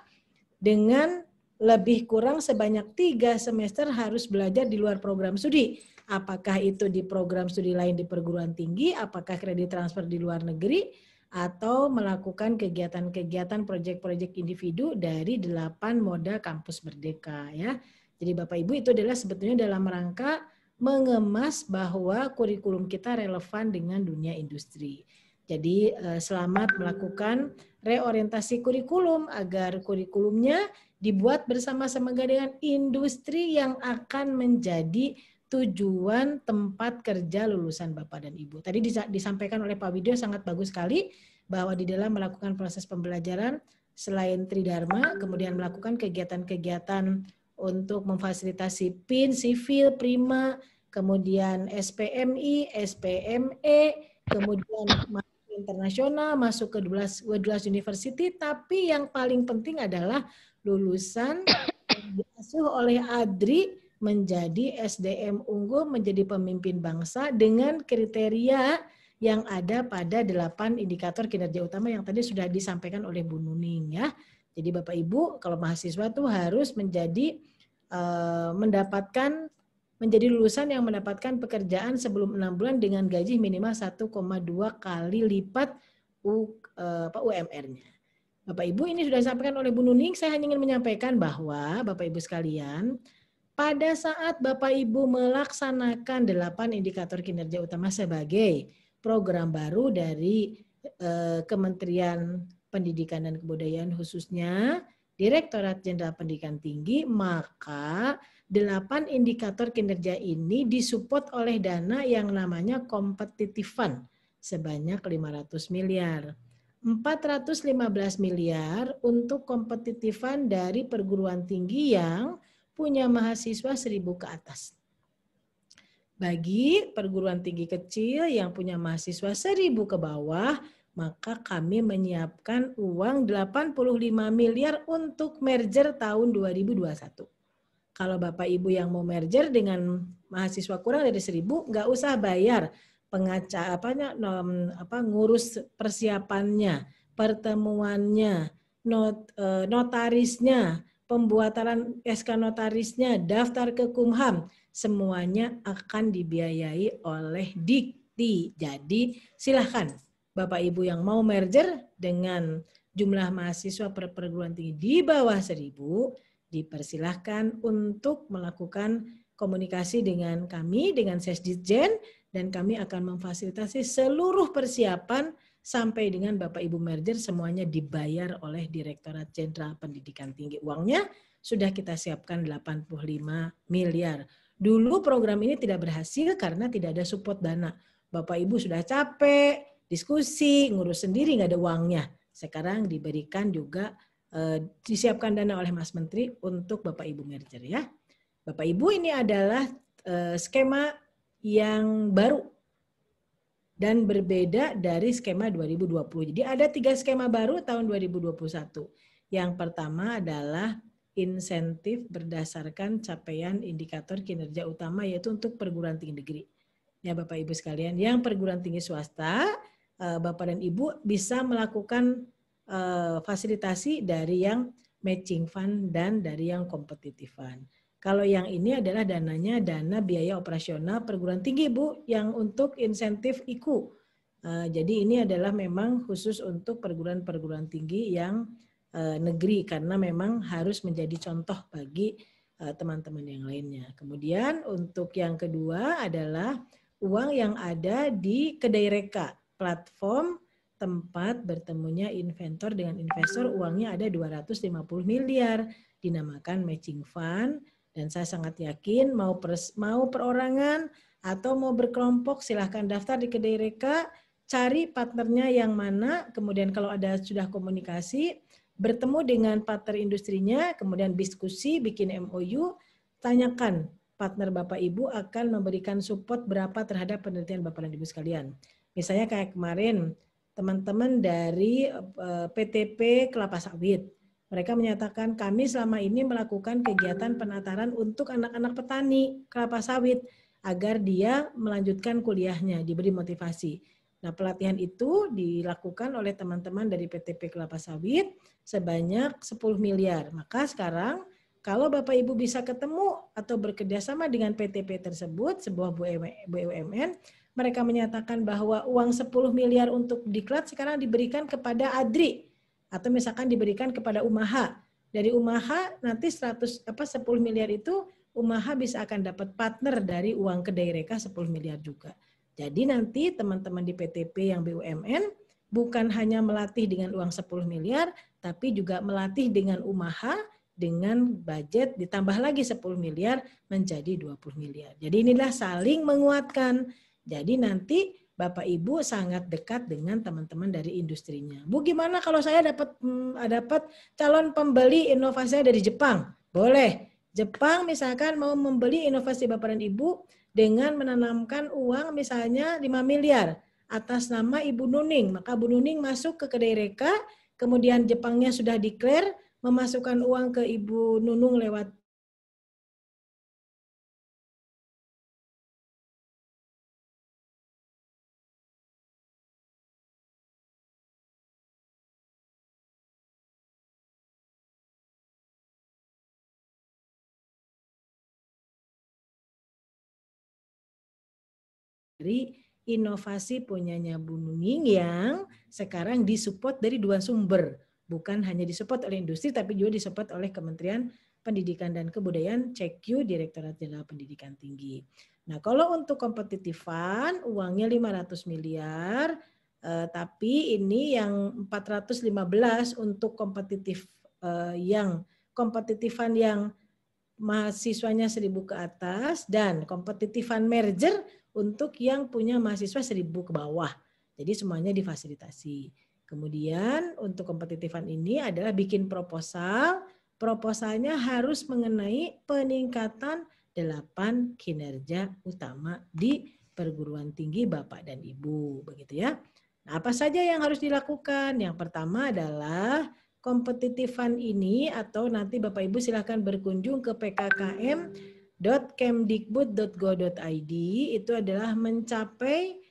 dengan lebih kurang sebanyak 3 semester harus belajar di luar program studi. Apakah itu di program studi lain di perguruan tinggi, apakah kredit transfer di luar negeri, atau melakukan kegiatan-kegiatan proyek-proyek individu dari 8 moda kampus merdeka, ya. Jadi Bapak Ibu, itu adalah sebetulnya dalam rangka mengemas bahwa kurikulum kita relevan dengan dunia industri. Jadi selamat melakukan reorientasi kurikulum agar kurikulumnya dibuat bersama-sama dengan industri yang akan menjadi tujuan tempat kerja lulusan Bapak dan Ibu. Tadi disampaikan oleh Pak Widyo sangat bagus sekali bahwa di dalam melakukan proses pembelajaran selain Tridharma, kemudian melakukan kegiatan-kegiatan untuk memfasilitasi PIN, sivil, prima, kemudian SPMI, SPME, kemudian internasional, masuk ke 12 university, tapi yang paling penting adalah lulusan yang diasuh oleh ADRI menjadi SDM unggul, menjadi pemimpin bangsa dengan kriteria yang ada pada 8 indikator kinerja utama yang tadi sudah disampaikan oleh Bu Nuning, ya. Jadi Bapak Ibu, kalau mahasiswa tuh harus menjadi menjadi lulusan yang mendapatkan pekerjaan sebelum 6 bulan dengan gaji minimal 1,2 kali lipat UMR-nya. Bapak Ibu, ini sudah disampaikan oleh Bu Nuning. Saya hanya ingin menyampaikan bahwa Bapak Ibu sekalian, pada saat Bapak Ibu melaksanakan 8 indikator kinerja utama sebagai program baru dari Kementerian Pendidikan dan Kebudayaan, khususnya Direktorat Jenderal Pendidikan Tinggi, maka 8 indikator kinerja ini disupport oleh dana yang namanya Competitive Fund sebanyak 500 miliar. 415 miliar untuk Competitive Fund dari perguruan tinggi yang punya mahasiswa 1.000 ke atas. Bagi perguruan tinggi kecil yang punya mahasiswa 1.000 ke bawah, maka kami menyiapkan uang 85 miliar untuk merger tahun 2021. Kalau Bapak Ibu yang mau merger dengan mahasiswa kurang dari 1.000, nggak usah bayar ngurus persiapannya, pertemuannya, notarisnya, pembuatan SK notarisnya, daftar ke Kumham, semuanya akan dibiayai oleh Dikti. Jadi silahkan Bapak Ibu yang mau merger dengan jumlah mahasiswa per perguruan tinggi di bawah 1.000, dipersilahkan untuk melakukan komunikasi dengan kami, dengan Sesditjen, dan kami akan memfasilitasi seluruh persiapan sampai dengan Bapak Ibu merger semuanya dibayar oleh Direktorat Jenderal Pendidikan Tinggi. Uangnya sudah kita siapkan 85 miliar. Dulu program ini tidak berhasil karena tidak ada support dana. Bapak Ibu sudah capek, diskusi, ngurus sendiri, nggak ada uangnya. Sekarang diberikan juga, disiapkan dana oleh Mas Menteri untuk Bapak Ibu merger, ya. Bapak Ibu, ini adalah skema yang baru dan berbeda dari skema 2020. Jadi ada 3 skema baru tahun 2021. Yang pertama adalah insentif berdasarkan capaian indikator kinerja utama, yaitu untuk perguruan tinggi negeri. Ya Bapak Ibu sekalian, yang perguruan tinggi swasta, Bapak dan Ibu bisa melakukan fasilitasi dari yang matching fund dan dari yang competitive fund. Kalau yang ini adalah dananya dana biaya operasional perguruan tinggi, Bu, yang untuk insentif IKU. Jadi ini adalah memang khusus untuk perguruan-perguruan tinggi yang negeri, karena memang harus menjadi contoh bagi teman-teman yang lainnya. Kemudian untuk yang kedua adalah uang yang ada di Kedai Reka, platform tempat bertemunya inventor dengan investor, uangnya ada 250 miliar, dinamakan matching fund. Dan saya sangat yakin mau perorangan atau mau berkelompok, silahkan daftar di Kedai Reka, cari partnernya yang mana, kemudian kalau ada sudah komunikasi, bertemu dengan partner industrinya, kemudian diskusi, bikin MOU, tanyakan partner Bapak Ibu akan memberikan support berapa terhadap penelitian Bapak dan Ibu sekalian. Misalnya kayak kemarin teman-teman dari PTP Kelapa Sawit. Mereka menyatakan kami selama ini melakukan kegiatan penataran untuk anak-anak petani kelapa sawit agar dia melanjutkan kuliahnya, diberi motivasi. Nah, pelatihan itu dilakukan oleh teman-teman dari PTP Kelapa Sawit sebanyak 10 miliar. Maka sekarang kalau Bapak Ibu bisa ketemu atau bekerjasama dengan PTP tersebut, sebuah BUMN, mereka menyatakan bahwa uang 10 miliar untuk diklat sekarang diberikan kepada ADRI. Atau misalkan diberikan kepada Umaha. Dari Umaha nanti 10 miliar itu Umaha bisa akan dapat partner dari uang kedai reka 10 miliar juga. Jadi nanti teman-teman di PTP yang BUMN bukan hanya melatih dengan uang 10 miliar, tapi juga melatih dengan Umaha dengan budget ditambah lagi 10 miliar menjadi 20 miliar. Jadi inilah saling menguatkan. Jadi nanti Bapak Ibu sangat dekat dengan teman-teman dari industrinya. Bu, gimana kalau saya dapat calon pembeli inovasi dari Jepang? Boleh. Jepang misalkan mau membeli inovasi Bapak dan Ibu dengan menanamkan uang misalnya 5 miliar atas nama Ibu Nuning. Maka Bu Nuning masuk ke kedai reka, kemudian Jepangnya sudah declare memasukkan uang ke Ibu Nunung lewat dari inovasi punyanya Bu Nuning yang sekarang disupport dari dua sumber. Bukan hanya disupport oleh industri, tapi juga disupport oleh Kementerian Pendidikan dan Kebudayaan, CQ, Direktorat Jenderal Pendidikan Tinggi. Nah, kalau untuk kompetitifan, uangnya 500 miliar, tapi ini yang 415 untuk kompetitif yang kompetitifan yang mahasiswanya 1.000 ke atas dan kompetitifan merger untuk yang punya mahasiswa 1.000 ke bawah. Jadi semuanya difasilitasi. Kemudian untuk kompetitifan ini adalah bikin proposal. Proposalnya harus mengenai peningkatan 8 kinerja utama di perguruan tinggi Bapak dan Ibu. Begitu ya. Nah, apa saja yang harus dilakukan? Yang pertama adalah kompetitifan ini atau nanti Bapak Ibu silahkan berkunjung ke pkkm.kemdikbud.go.id, itu adalah mencapai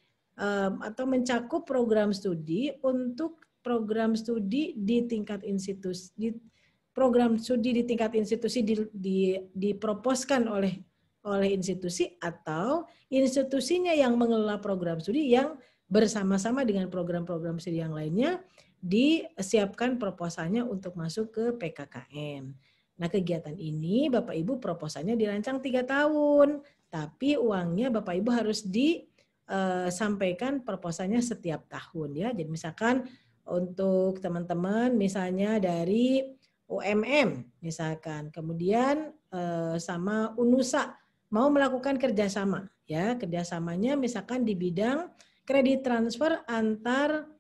atau mencakup program studi untuk program studi di tingkat institusi, program studi di tingkat institusi diproposkan oleh institusi atau institusinya yang mengelola program studi yang bersama-sama dengan program-program studi yang lainnya disiapkan proposalnya untuk masuk ke PKKM. Nah, kegiatan ini Bapak Ibu proposalnya dirancang 3 tahun, tapi uangnya Bapak Ibu harus disampaikan proposalnya setiap tahun ya. Jadi misalkan untuk teman-teman misalnya dari UMM misalkan, kemudian sama UNUSA mau melakukan kerjasama ya, kerjasamanya misalkan di bidang kredit transfer antar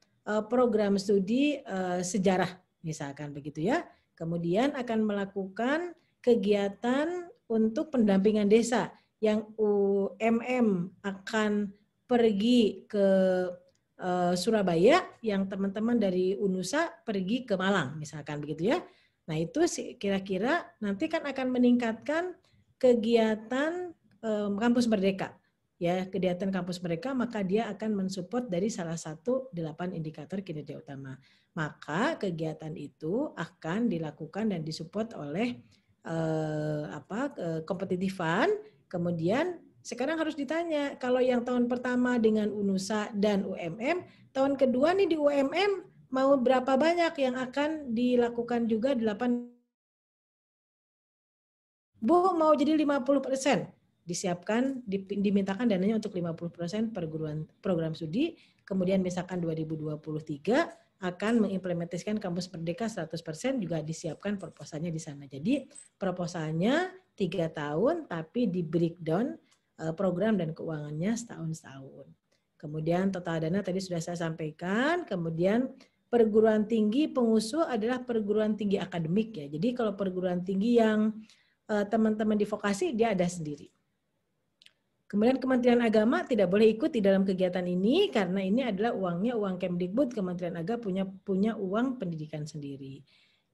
program studi sejarah misalkan begitu ya. Kemudian akan melakukan kegiatan untuk pendampingan desa yang UMM akan pergi ke Surabaya, yang teman-teman dari UNUSA pergi ke Malang misalkan begitu ya. Nah, itu kira-kira nanti kan akan meningkatkan kegiatan kampus merdeka. Ya, kegiatan kampus mereka, maka dia akan mensupport dari salah satu 8 indikator kinerja utama. Maka kegiatan itu akan dilakukan dan disupport oleh kompetitifan. Kemudian sekarang harus ditanya, kalau yang tahun pertama dengan UNUSA dan UMM, tahun kedua nih di UMM mau berapa banyak yang akan dilakukan juga 8? Bu, mau jadi 50%. Disiapkan, dimintakan dananya untuk 50% perguruan program studi, kemudian misalkan 2023 akan mengimplementasikan kampus merdeka 100%, juga disiapkan proposalnya di sana. Jadi proposalnya 3 tahun tapi di breakdown program dan keuangannya setahun. Kemudian total dana tadi sudah saya sampaikan. Kemudian perguruan tinggi pengusul adalah perguruan tinggi akademik ya. Jadi kalau perguruan tinggi yang teman-teman di vokasi dia ada sendiri. Kemudian Kementerian Agama tidak boleh ikut di dalam kegiatan ini karena ini adalah uangnya uang Kemdikbud, Kementerian Agama punya uang pendidikan sendiri.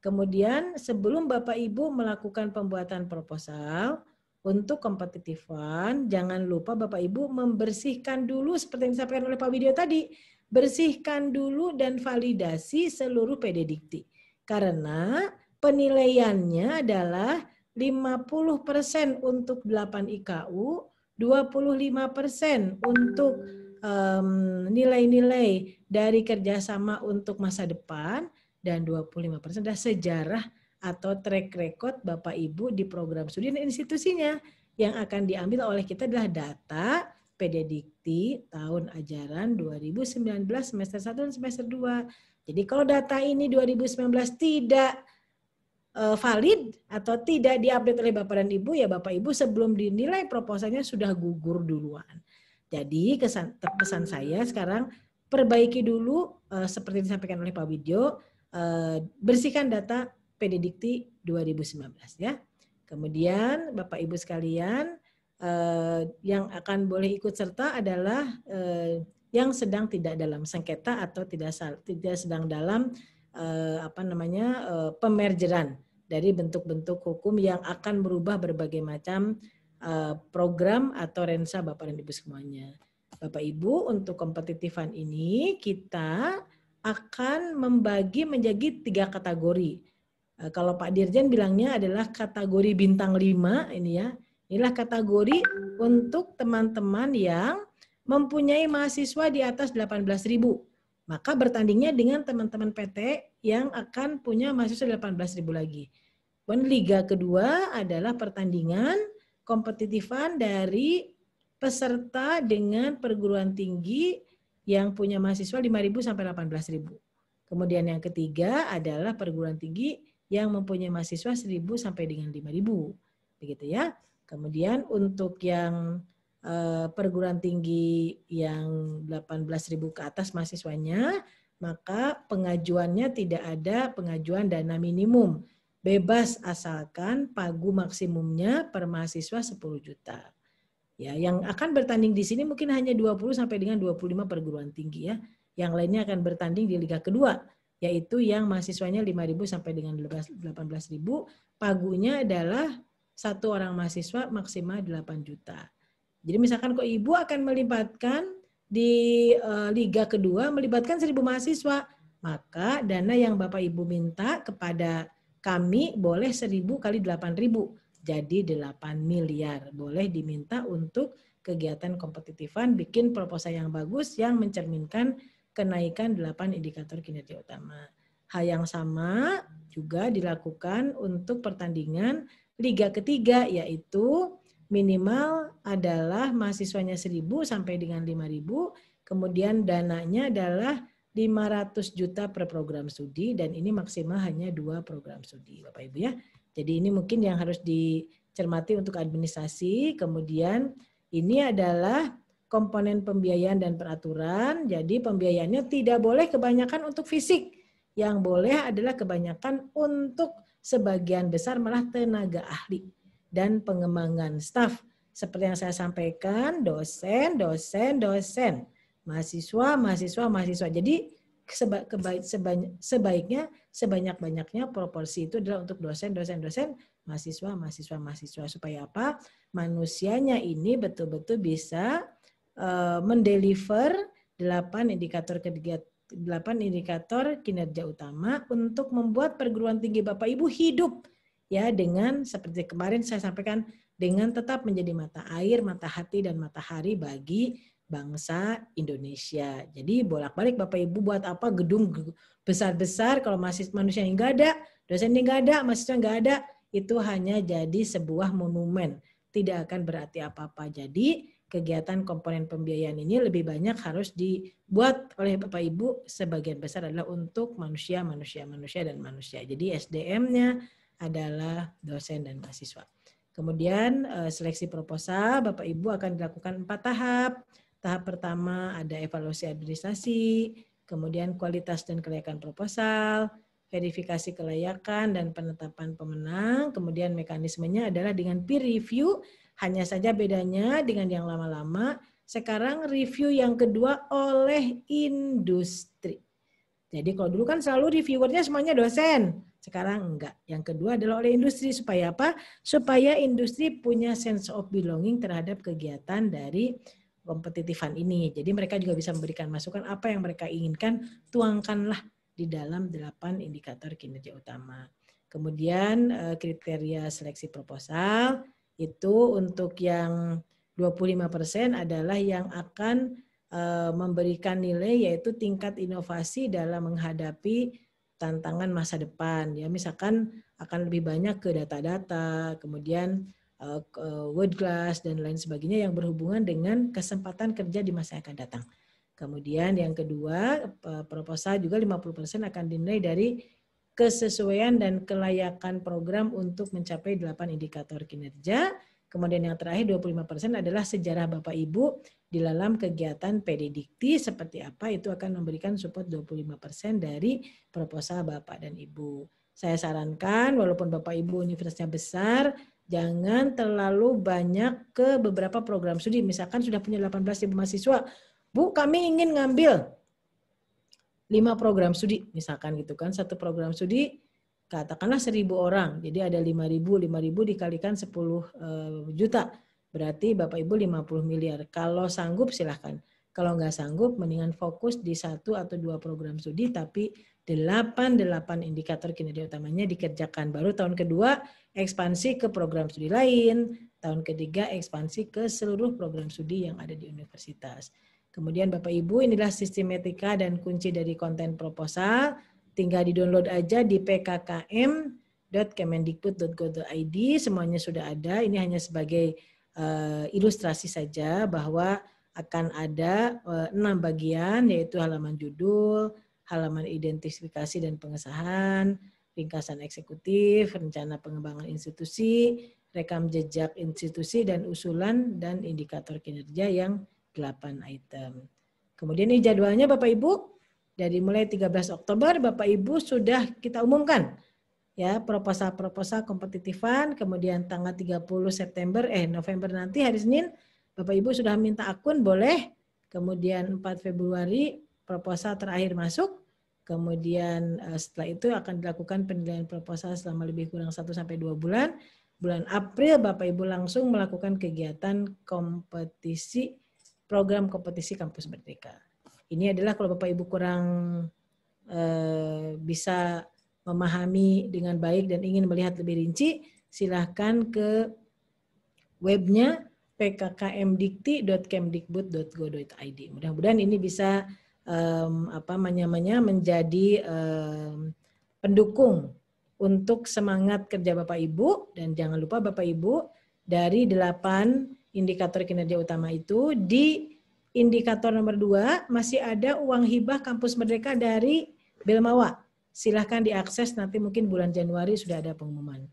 Kemudian sebelum Bapak Ibu melakukan pembuatan proposal untuk kompetitifan, jangan lupa Bapak Ibu membersihkan dulu seperti yang disampaikan oleh Pak Widyo tadi, bersihkan dulu dan validasi seluruh PD Dikti. Karena penilaiannya adalah 50% untuk 8 IKU, 25% untuk nilai-nilai dari kerjasama untuk masa depan, dan 25% adalah sejarah atau track record Bapak Ibu di program studi dan institusinya. Yang akan diambil oleh kita adalah data PD Dikti tahun ajaran 2019 semester 1 dan semester 2. Jadi kalau data ini 2019 tidak valid atau tidak diupdate oleh Bapak dan Ibu, ya Bapak Ibu sebelum dinilai proposalnya sudah gugur duluan. Jadi pesan saya sekarang perbaiki dulu seperti disampaikan oleh Pak Widyo, bersihkan data PD Dikti 2019 ya. Kemudian Bapak Ibu sekalian, yang akan boleh ikut serta adalah yang sedang tidak dalam sengketa atau tidak sedang dalam pemergeran dari bentuk-bentuk hukum yang akan merubah berbagai macam program atau rensa Bapak dan Ibu semuanya. Bapak Ibu, untuk kompetitifan ini kita akan membagi menjadi 3 kategori. Kalau Pak Dirjen bilangnya adalah kategori bintang 5 ini ya. Inilah kategori untuk teman-teman yang mempunyai mahasiswa di atas 18.000. Maka bertandingnya dengan teman-teman PT yang akan punya mahasiswa 18.000 lagi. Dan liga kedua adalah pertandingan kompetitifan dari peserta dengan perguruan tinggi yang punya mahasiswa 5.000 sampai 18.000. Kemudian yang ketiga adalah perguruan tinggi yang mempunyai mahasiswa 1.000 sampai dengan 5.000. Begitu ya. Kemudian untuk yang perguruan tinggi yang 18.000 ke atas mahasiswanya, maka pengajuannya tidak ada pengajuan dana minimum. Bebas asalkan pagu maksimumnya per mahasiswa 10 juta. Ya, yang akan bertanding di sini mungkin hanya 20 sampai dengan 25 perguruan tinggi ya. Yang lainnya akan bertanding di liga kedua, yaitu yang mahasiswanya 5.000 sampai dengan 18.000. Pagunya adalah satu orang mahasiswa maksimal 8 juta. Jadi misalkan kok Ibu akan melibatkan di liga kedua, melibatkan 1.000 mahasiswa, maka dana yang Bapak Ibu minta kepada kami boleh 1.000 kali 8.000. Jadi 8 miliar boleh diminta untuk kegiatan kompetitifan, bikin proposal yang bagus yang mencerminkan kenaikan 8 indikator kinerja utama. Hal yang sama juga dilakukan untuk pertandingan liga ketiga, yaitu minimal adalah mahasiswanya 1.000 sampai dengan 5.000, kemudian dananya adalah 500 juta per program studi, dan ini maksimal hanya 2 program studi Bapak Ibu ya. Jadi ini mungkin yang harus dicermati untuk administrasi. Kemudian ini adalah komponen pembiayaan dan peraturan. Jadi pembiayaannya tidak boleh kebanyakan untuk fisik. Yang boleh adalah kebanyakan untuk sebagian besar malah tenaga ahli dan pengembangan staf. Seperti yang saya sampaikan, dosen, mahasiswa. Jadi sebaiknya sebanyak-banyaknya proporsi itu adalah untuk dosen, mahasiswa. Supaya apa? Manusianya ini betul-betul bisa mendeliver 8 indikator kinerja utama untuk membuat perguruan tinggi Bapak Ibu hidup ya, dengan seperti kemarin saya sampaikan, dengan tetap menjadi mata air, mata hati, dan matahari bagi bangsa Indonesia. Jadi bolak-balik Bapak Ibu buat apa gedung besar-besar kalau manusia yang nggak ada, dosen yang nggak ada, mahasiswa nggak ada, itu hanya jadi sebuah monumen, tidak akan berarti apa-apa. Jadi kegiatan komponen pembiayaan ini lebih banyak harus dibuat oleh Bapak Ibu, sebagian besar adalah untuk manusia. Jadi SDM-nya adalah dosen dan mahasiswa. Kemudian seleksi proposal Bapak Ibu akan dilakukan 4 tahap. Tahap pertama ada evaluasi administrasi, kemudian kualitas dan kelayakan proposal, verifikasi kelayakan dan penetapan pemenang. Kemudian mekanismenya adalah dengan peer review, hanya saja bedanya dengan yang lama-lama, sekarang review yang kedua oleh industri. Jadi kalau dulu kan selalu reviewernya semuanya dosen, sekarang enggak. Yang kedua adalah oleh industri, supaya apa? Supaya industri punya sense of belonging terhadap kegiatan dari kompetitifan ini. Jadi mereka juga bisa memberikan masukan apa yang mereka inginkan, tuangkanlah di dalam 8 indikator kinerja utama. Kemudian kriteria seleksi proposal itu untuk yang 25% adalah yang akan memberikan nilai, yaitu tingkat inovasi dalam menghadapi tantangan masa depan. Ya, misalkan akan lebih banyak ke data-data, kemudian word class dan lain sebagainya yang berhubungan dengan kesempatan kerja di masa yang akan datang. Kemudian yang kedua, proposal juga 50% akan dinilai dari kesesuaian dan kelayakan program untuk mencapai 8 indikator kinerja. Kemudian yang terakhir 25% adalah sejarah Bapak Ibu di dalam kegiatan PD Dikti seperti apa, itu akan memberikan support 25% dari proposal Bapak dan Ibu. Saya sarankan walaupun Bapak Ibu universitasnya besar, jangan terlalu banyak ke beberapa program studi. Misalkan sudah punya 18.000 mahasiswa, Bu, kami ingin ngambil 5 program studi, misalkan gitu kan. Satu program studi katakanlah 1.000 orang. Jadi ada 5.000 dikalikan 10 juta. Berarti Bapak Ibu 50 miliar. Kalau sanggup silahkan. Kalau nggak sanggup, mendingan fokus di 1 atau 2 program studi, tapi 8 indikator kinerja utamanya dikerjakan. Baru tahun kedua ekspansi ke program studi lain. Tahun ketiga ekspansi ke seluruh program studi yang ada di universitas. Kemudian Bapak Ibu, inilah sistematika dan kunci dari konten proposal. Tinggal di-download aja di pkkm.kemendikbud.go.id. Semuanya sudah ada. Ini hanya sebagai ilustrasi saja bahwa akan ada 6 bagian, yaitu halaman judul, halaman identifikasi dan pengesahan, ringkasan eksekutif, rencana pengembangan institusi, rekam jejak institusi, dan usulan dan indikator kinerja yang 8 item. Kemudian ini jadwalnya Bapak Ibu, dari mulai 13 Oktober Bapak Ibu sudah kita umumkan ya proposal-proposal kompetitifan, kemudian tanggal 30 November nanti hari Senin Bapak Ibu sudah minta akun boleh, kemudian 4 Februari proposal terakhir masuk, kemudian setelah itu akan dilakukan penilaian proposal selama lebih kurang 1-2 bulan. Bulan April Bapak Ibu langsung melakukan kegiatan kompetisi, program kompetisi Kampus Merdeka. Ini adalah kalau Bapak Ibu kurang bisa memahami dengan baik dan ingin melihat lebih rinci, silahkan ke webnya pkkmdikti.kemdikbud.go.id. Mudah-mudahan ini bisa menjadi pendukung untuk semangat kerja Bapak Ibu. Dan jangan lupa Bapak Ibu, dari 8 indikator kinerja utama itu, di indikator nomor 2 masih ada uang hibah Kampus Merdeka dari Belmawa. Silahkan diakses, nanti mungkin bulan Januari sudah ada pengumuman.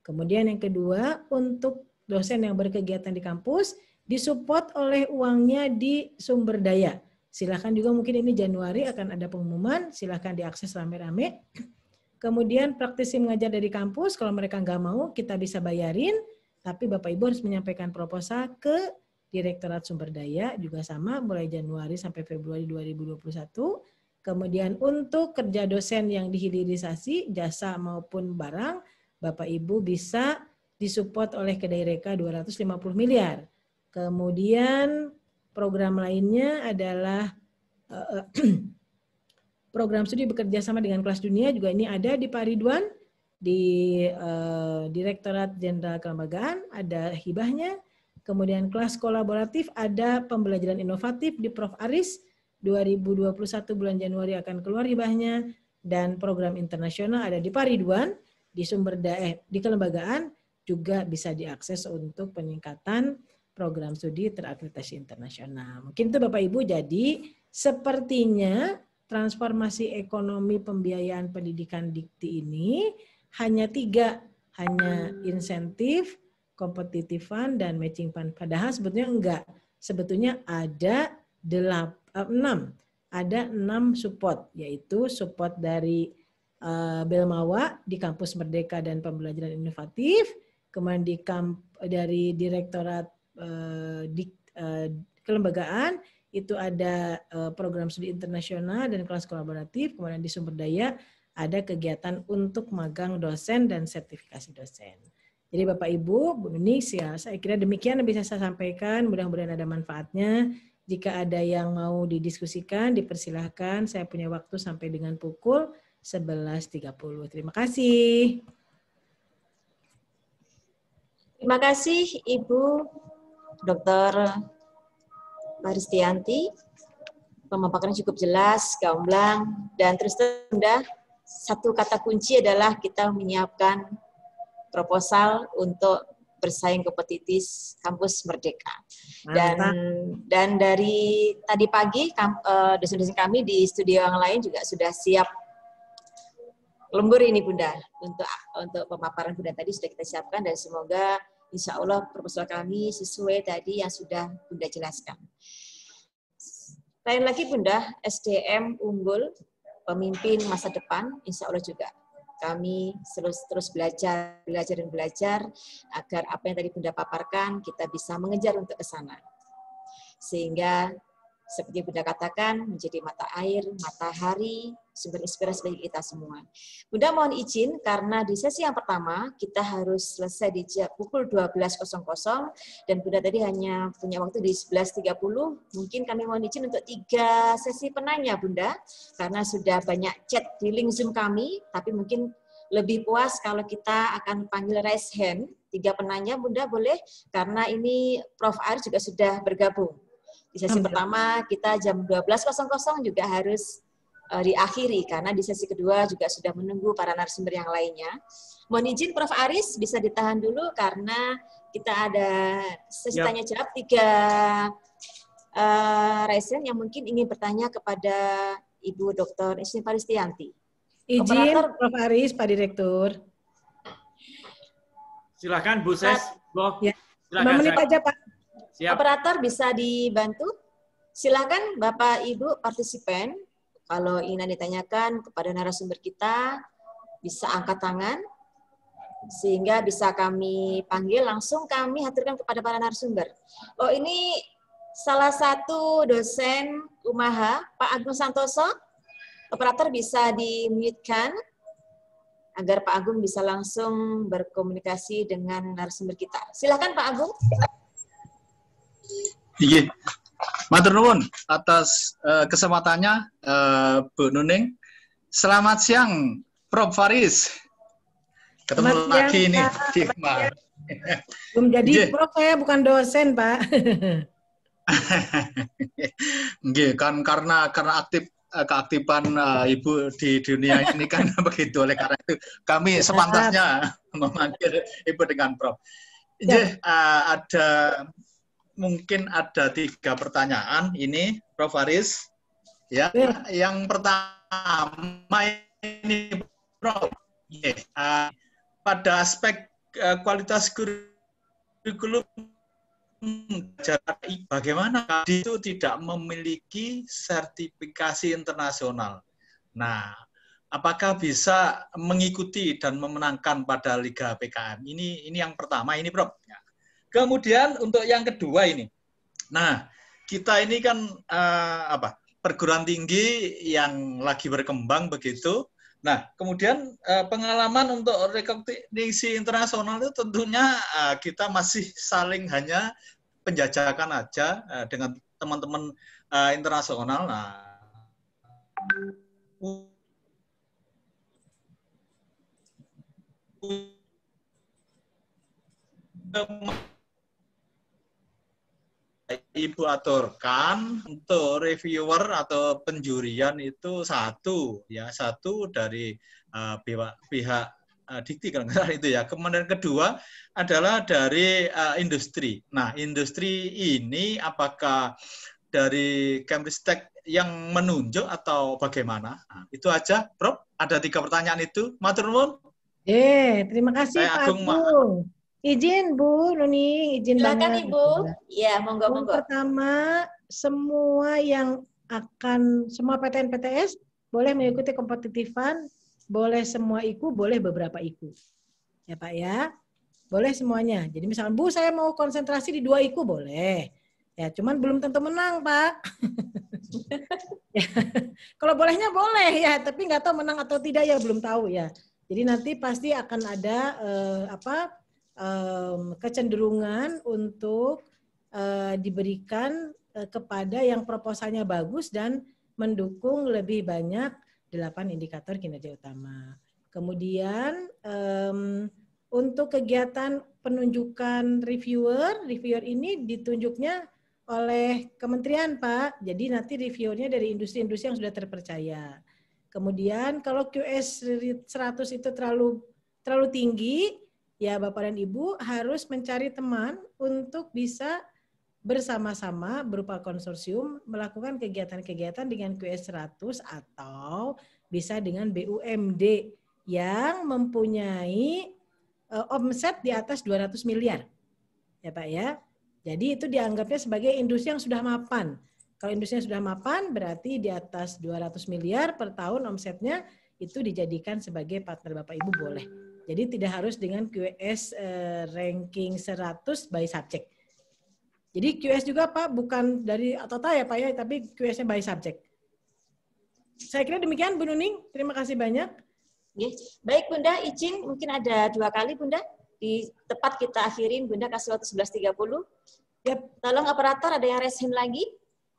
Kemudian yang kedua, untuk dosen yang berkegiatan di kampus, disupport oleh uangnya di sumber daya. Silahkan juga mungkin ini Januari akan ada pengumuman, silahkan diakses rame-rame. Kemudian praktisi mengajar dari kampus, kalau mereka nggak mau kita bisa bayarin, tapi Bapak Ibu harus menyampaikan proposal ke Direktorat Sumber Daya, juga sama mulai Januari sampai Februari 2021. Kemudian untuk kerja dosen yang dihilirisasi, jasa maupun barang, Bapak Ibu bisa disupport oleh Kedaireka 250 miliar. Kemudian program lainnya adalah program studi bekerja sama dengan kelas dunia, juga ini ada di Pak Ridwan, di Direktorat Jenderal Kelembagaan, ada hibahnya. Kemudian kelas kolaboratif ada pembelajaran inovatif di Prof. Aris, 2021 bulan Januari akan keluar hibahnya. Dan program internasional ada di Pak Ridwan, di sumber daya, di kelembagaan, juga bisa diakses untuk peningkatan program studi terakreditasi internasional. Mungkin itu Bapak Ibu, jadi sepertinya transformasi ekonomi pembiayaan pendidikan Dikti ini hanya 3, hanya insentif, kompetitifan, dan matching fund. Padahal sebetulnya enggak. Sebetulnya ada 6 support, yaitu support dari Belmawa di Kampus Merdeka dan Pembelajaran Inovatif, kemudian dari Direktorat Kelembagaan itu ada program studi internasional dan kelas kolaboratif, kemudian di sumber daya ada kegiatan untuk magang dosen dan sertifikasi dosen. Jadi Bapak Ibu, Bu Nuni, saya kira demikian yang bisa saya sampaikan, mudah-mudahan ada manfaatnya. Jika ada yang mau didiskusikan, dipersilahkan. Saya punya waktu sampai dengan pukul 11.30. Terima kasih. Terima kasih Ibu Dr. Paristianti. Pemaparannya cukup jelas, gamblang, dan terus terang. Satu kata kunci adalah kita menyiapkan proposal untuk bersaing kompetitif kampus Merdeka. Dan dari tadi pagi dosen-dosen kami di studio yang lain juga sudah siap lembur ini Bunda untuk pemaparan Bunda tadi sudah kita siapkan, dan semoga insya Allah proposal kami sesuai tadi yang sudah Bunda jelaskan. Lain lagi Bunda, SDM unggul, pemimpin masa depan, insya Allah juga kami terus belajar agar apa yang tadi Bunda paparkan kita bisa mengejar untuk ke sana. Sehingga seperti Bunda katakan menjadi mata air, matahari, sumber inspirasi bagi kita semua. Bunda mohon izin karena di sesi yang pertama kita harus selesai di pukul 12.00 dan Bunda tadi hanya punya waktu di 11.30. Mungkin kami mohon izin untuk 3 sesi penanya Bunda, karena sudah banyak chat di link Zoom kami, tapi mungkin lebih puas kalau kita akan panggil raise hand 3 penanya Bunda, boleh? Karena ini Prof. Aris juga sudah bergabung. Di sesi pertama kita jam 12.00 juga harus diakhiri karena di sesi kedua juga sudah menunggu para narasumber yang lainnya. Mohon izin Prof. Aris bisa ditahan dulu karena kita ada sesi tanya jawab 3 raisen yang mungkin ingin bertanya kepada Ibu Dr. Isni Paristianti. Izin Prof. Aris, Pak Direktur. Silakan Bu Ses. Ya. 5 menit aja Pak. Siap. Operator bisa dibantu? Silakan Bapak Ibu partisipan, kalau ingin ditanyakan kepada narasumber kita, bisa angkat tangan, sehingga bisa kami panggil, langsung kami haturkan kepada para narasumber. Oh ini salah satu dosen UMAHA, Pak Agung Santoso, operator bisa di-mute-kan, agar Pak Agung bisa langsung berkomunikasi dengan narasumber kita. Silakan Pak Agung. Iya, matur nuwun atas kesempatannya Bu Nuning. Selamat siang, Prof. Faris. Ketemu lagi ini di Belum jadi Prof, saya bukan dosen Pak. Nggih, kan karena keaktifan Ibu di dunia ini kan begitu, oleh karena itu kami sepantasnya memanggil Ibu dengan Prof. Jadi mungkin ada 3 pertanyaan ini, Prof. Faris. Ya, yang pertama ini, Prof. Pada aspek kualitas kurikulum, bagaimana itu tidak memiliki sertifikasi internasional? Nah, apakah bisa mengikuti dan memenangkan pada Liga PKM? Ini yang pertama ini, Prof. Kemudian untuk yang kedua ini, nah kita ini kan perguruan tinggi yang lagi berkembang begitu. Nah kemudian pengalaman untuk rekognisi internasional itu tentunya kita masih saling hanya penjajakan aja dengan teman-teman internasional. Nah, Ibu aturkan untuk reviewer atau penjurian itu satu dari pihak Dikti kalau nggak salah itu ya. Kemudian kedua adalah dari industri. Nah, industri ini apakah dari Kemristek yang menunjuk atau bagaimana? Nah, itu aja, Prof. Ada 3 pertanyaan itu. Matur nuwun. Terima kasih Pak Agung. Izin Bu Nuni, izin silakan banget. Ibu. Iya, monggo. Pertama, semua PTN PTS boleh mengikuti kompetitifan boleh semua IKU, boleh beberapa IKU. Ya Pak ya, boleh semuanya. Jadi misalkan, Bu saya mau konsentrasi di 2 IKU, boleh. Ya, cuman belum tentu menang Pak. Ya, kalau bolehnya boleh ya, tapi nggak tahu menang atau tidak ya belum tahu ya. Jadi nanti pasti akan ada kecenderungan untuk diberikan kepada yang proposalnya bagus dan mendukung lebih banyak 8 indikator kinerja utama. Kemudian untuk kegiatan penunjukan reviewer ini ditunjuknya oleh kementerian Pak. Jadi nanti reviewernya dari industri-industri yang sudah terpercaya. Kemudian kalau QS 100 itu terlalu tinggi, ya Bapak dan Ibu harus mencari teman untuk bisa bersama-sama berupa konsorsium melakukan kegiatan-kegiatan dengan QS 100 atau bisa dengan BUMD yang mempunyai omset di atas 200 miliar. Ya Pak ya. Jadi itu dianggapnya sebagai industri yang sudah mapan. Kalau industri yang sudah mapan berarti di atas 200 miliar per tahun omsetnya itu dijadikan sebagai partner Bapak Ibu boleh. Jadi tidak harus dengan QS ranking 100 by subject. Jadi QS juga Pak bukan dari total ya Pak ya, tapi QS-nya by subject. Saya kira demikian Bu Nuning, terima kasih banyak. Baik Bunda, izin mungkin ada 2 kali Bunda. Di tepat kita akhirin, Bunda kasih waktu 11.30. Yep. Tolong operator ada yang raise hand lagi.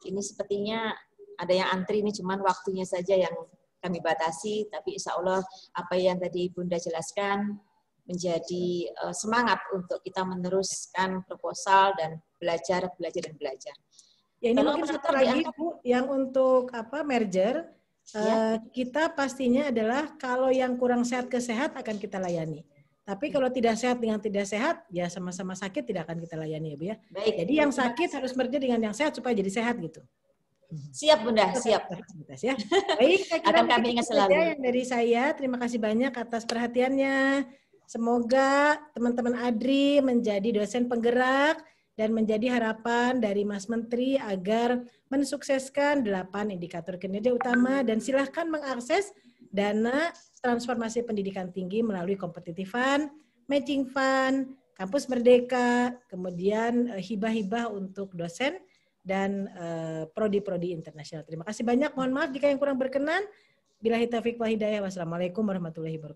Ini sepertinya ada yang antri, ini cuman waktunya saja yang kami batasi. Tapi insya Allah apa yang tadi Bunda jelaskan menjadi semangat untuk kita meneruskan proposal dan belajar. Ya ini Tolong mungkin satu lagi Bu, yang untuk merger, ya. Kita pastinya adalah kalau yang kurang sehat ke sehat akan kita layani. Tapi kalau tidak sehat dengan tidak sehat, ya sama-sama sakit tidak akan kita layani ya Bu ya. Baik. Jadi yang sakit harus merger dengan yang sehat supaya jadi sehat gitu. Siap Bunda, siap. Ya. Baik, saya kira akan kami ingat selalu. Yang dari saya, terima kasih banyak atas perhatiannya. Semoga teman-teman ADRI menjadi dosen penggerak dan menjadi harapan dari Mas Menteri agar mensukseskan 8 indikator kinerja utama dan silahkan mengakses dana transformasi pendidikan tinggi melalui kompetitifan, matching fund, kampus merdeka, kemudian hibah-hibah untuk dosen dan prodi-prodi internasional. Terima kasih banyak. Mohon maaf jika yang kurang berkenan. Billahi taufiq wal hidayah. Wassalamualaikum warahmatullahi wabarakatuh.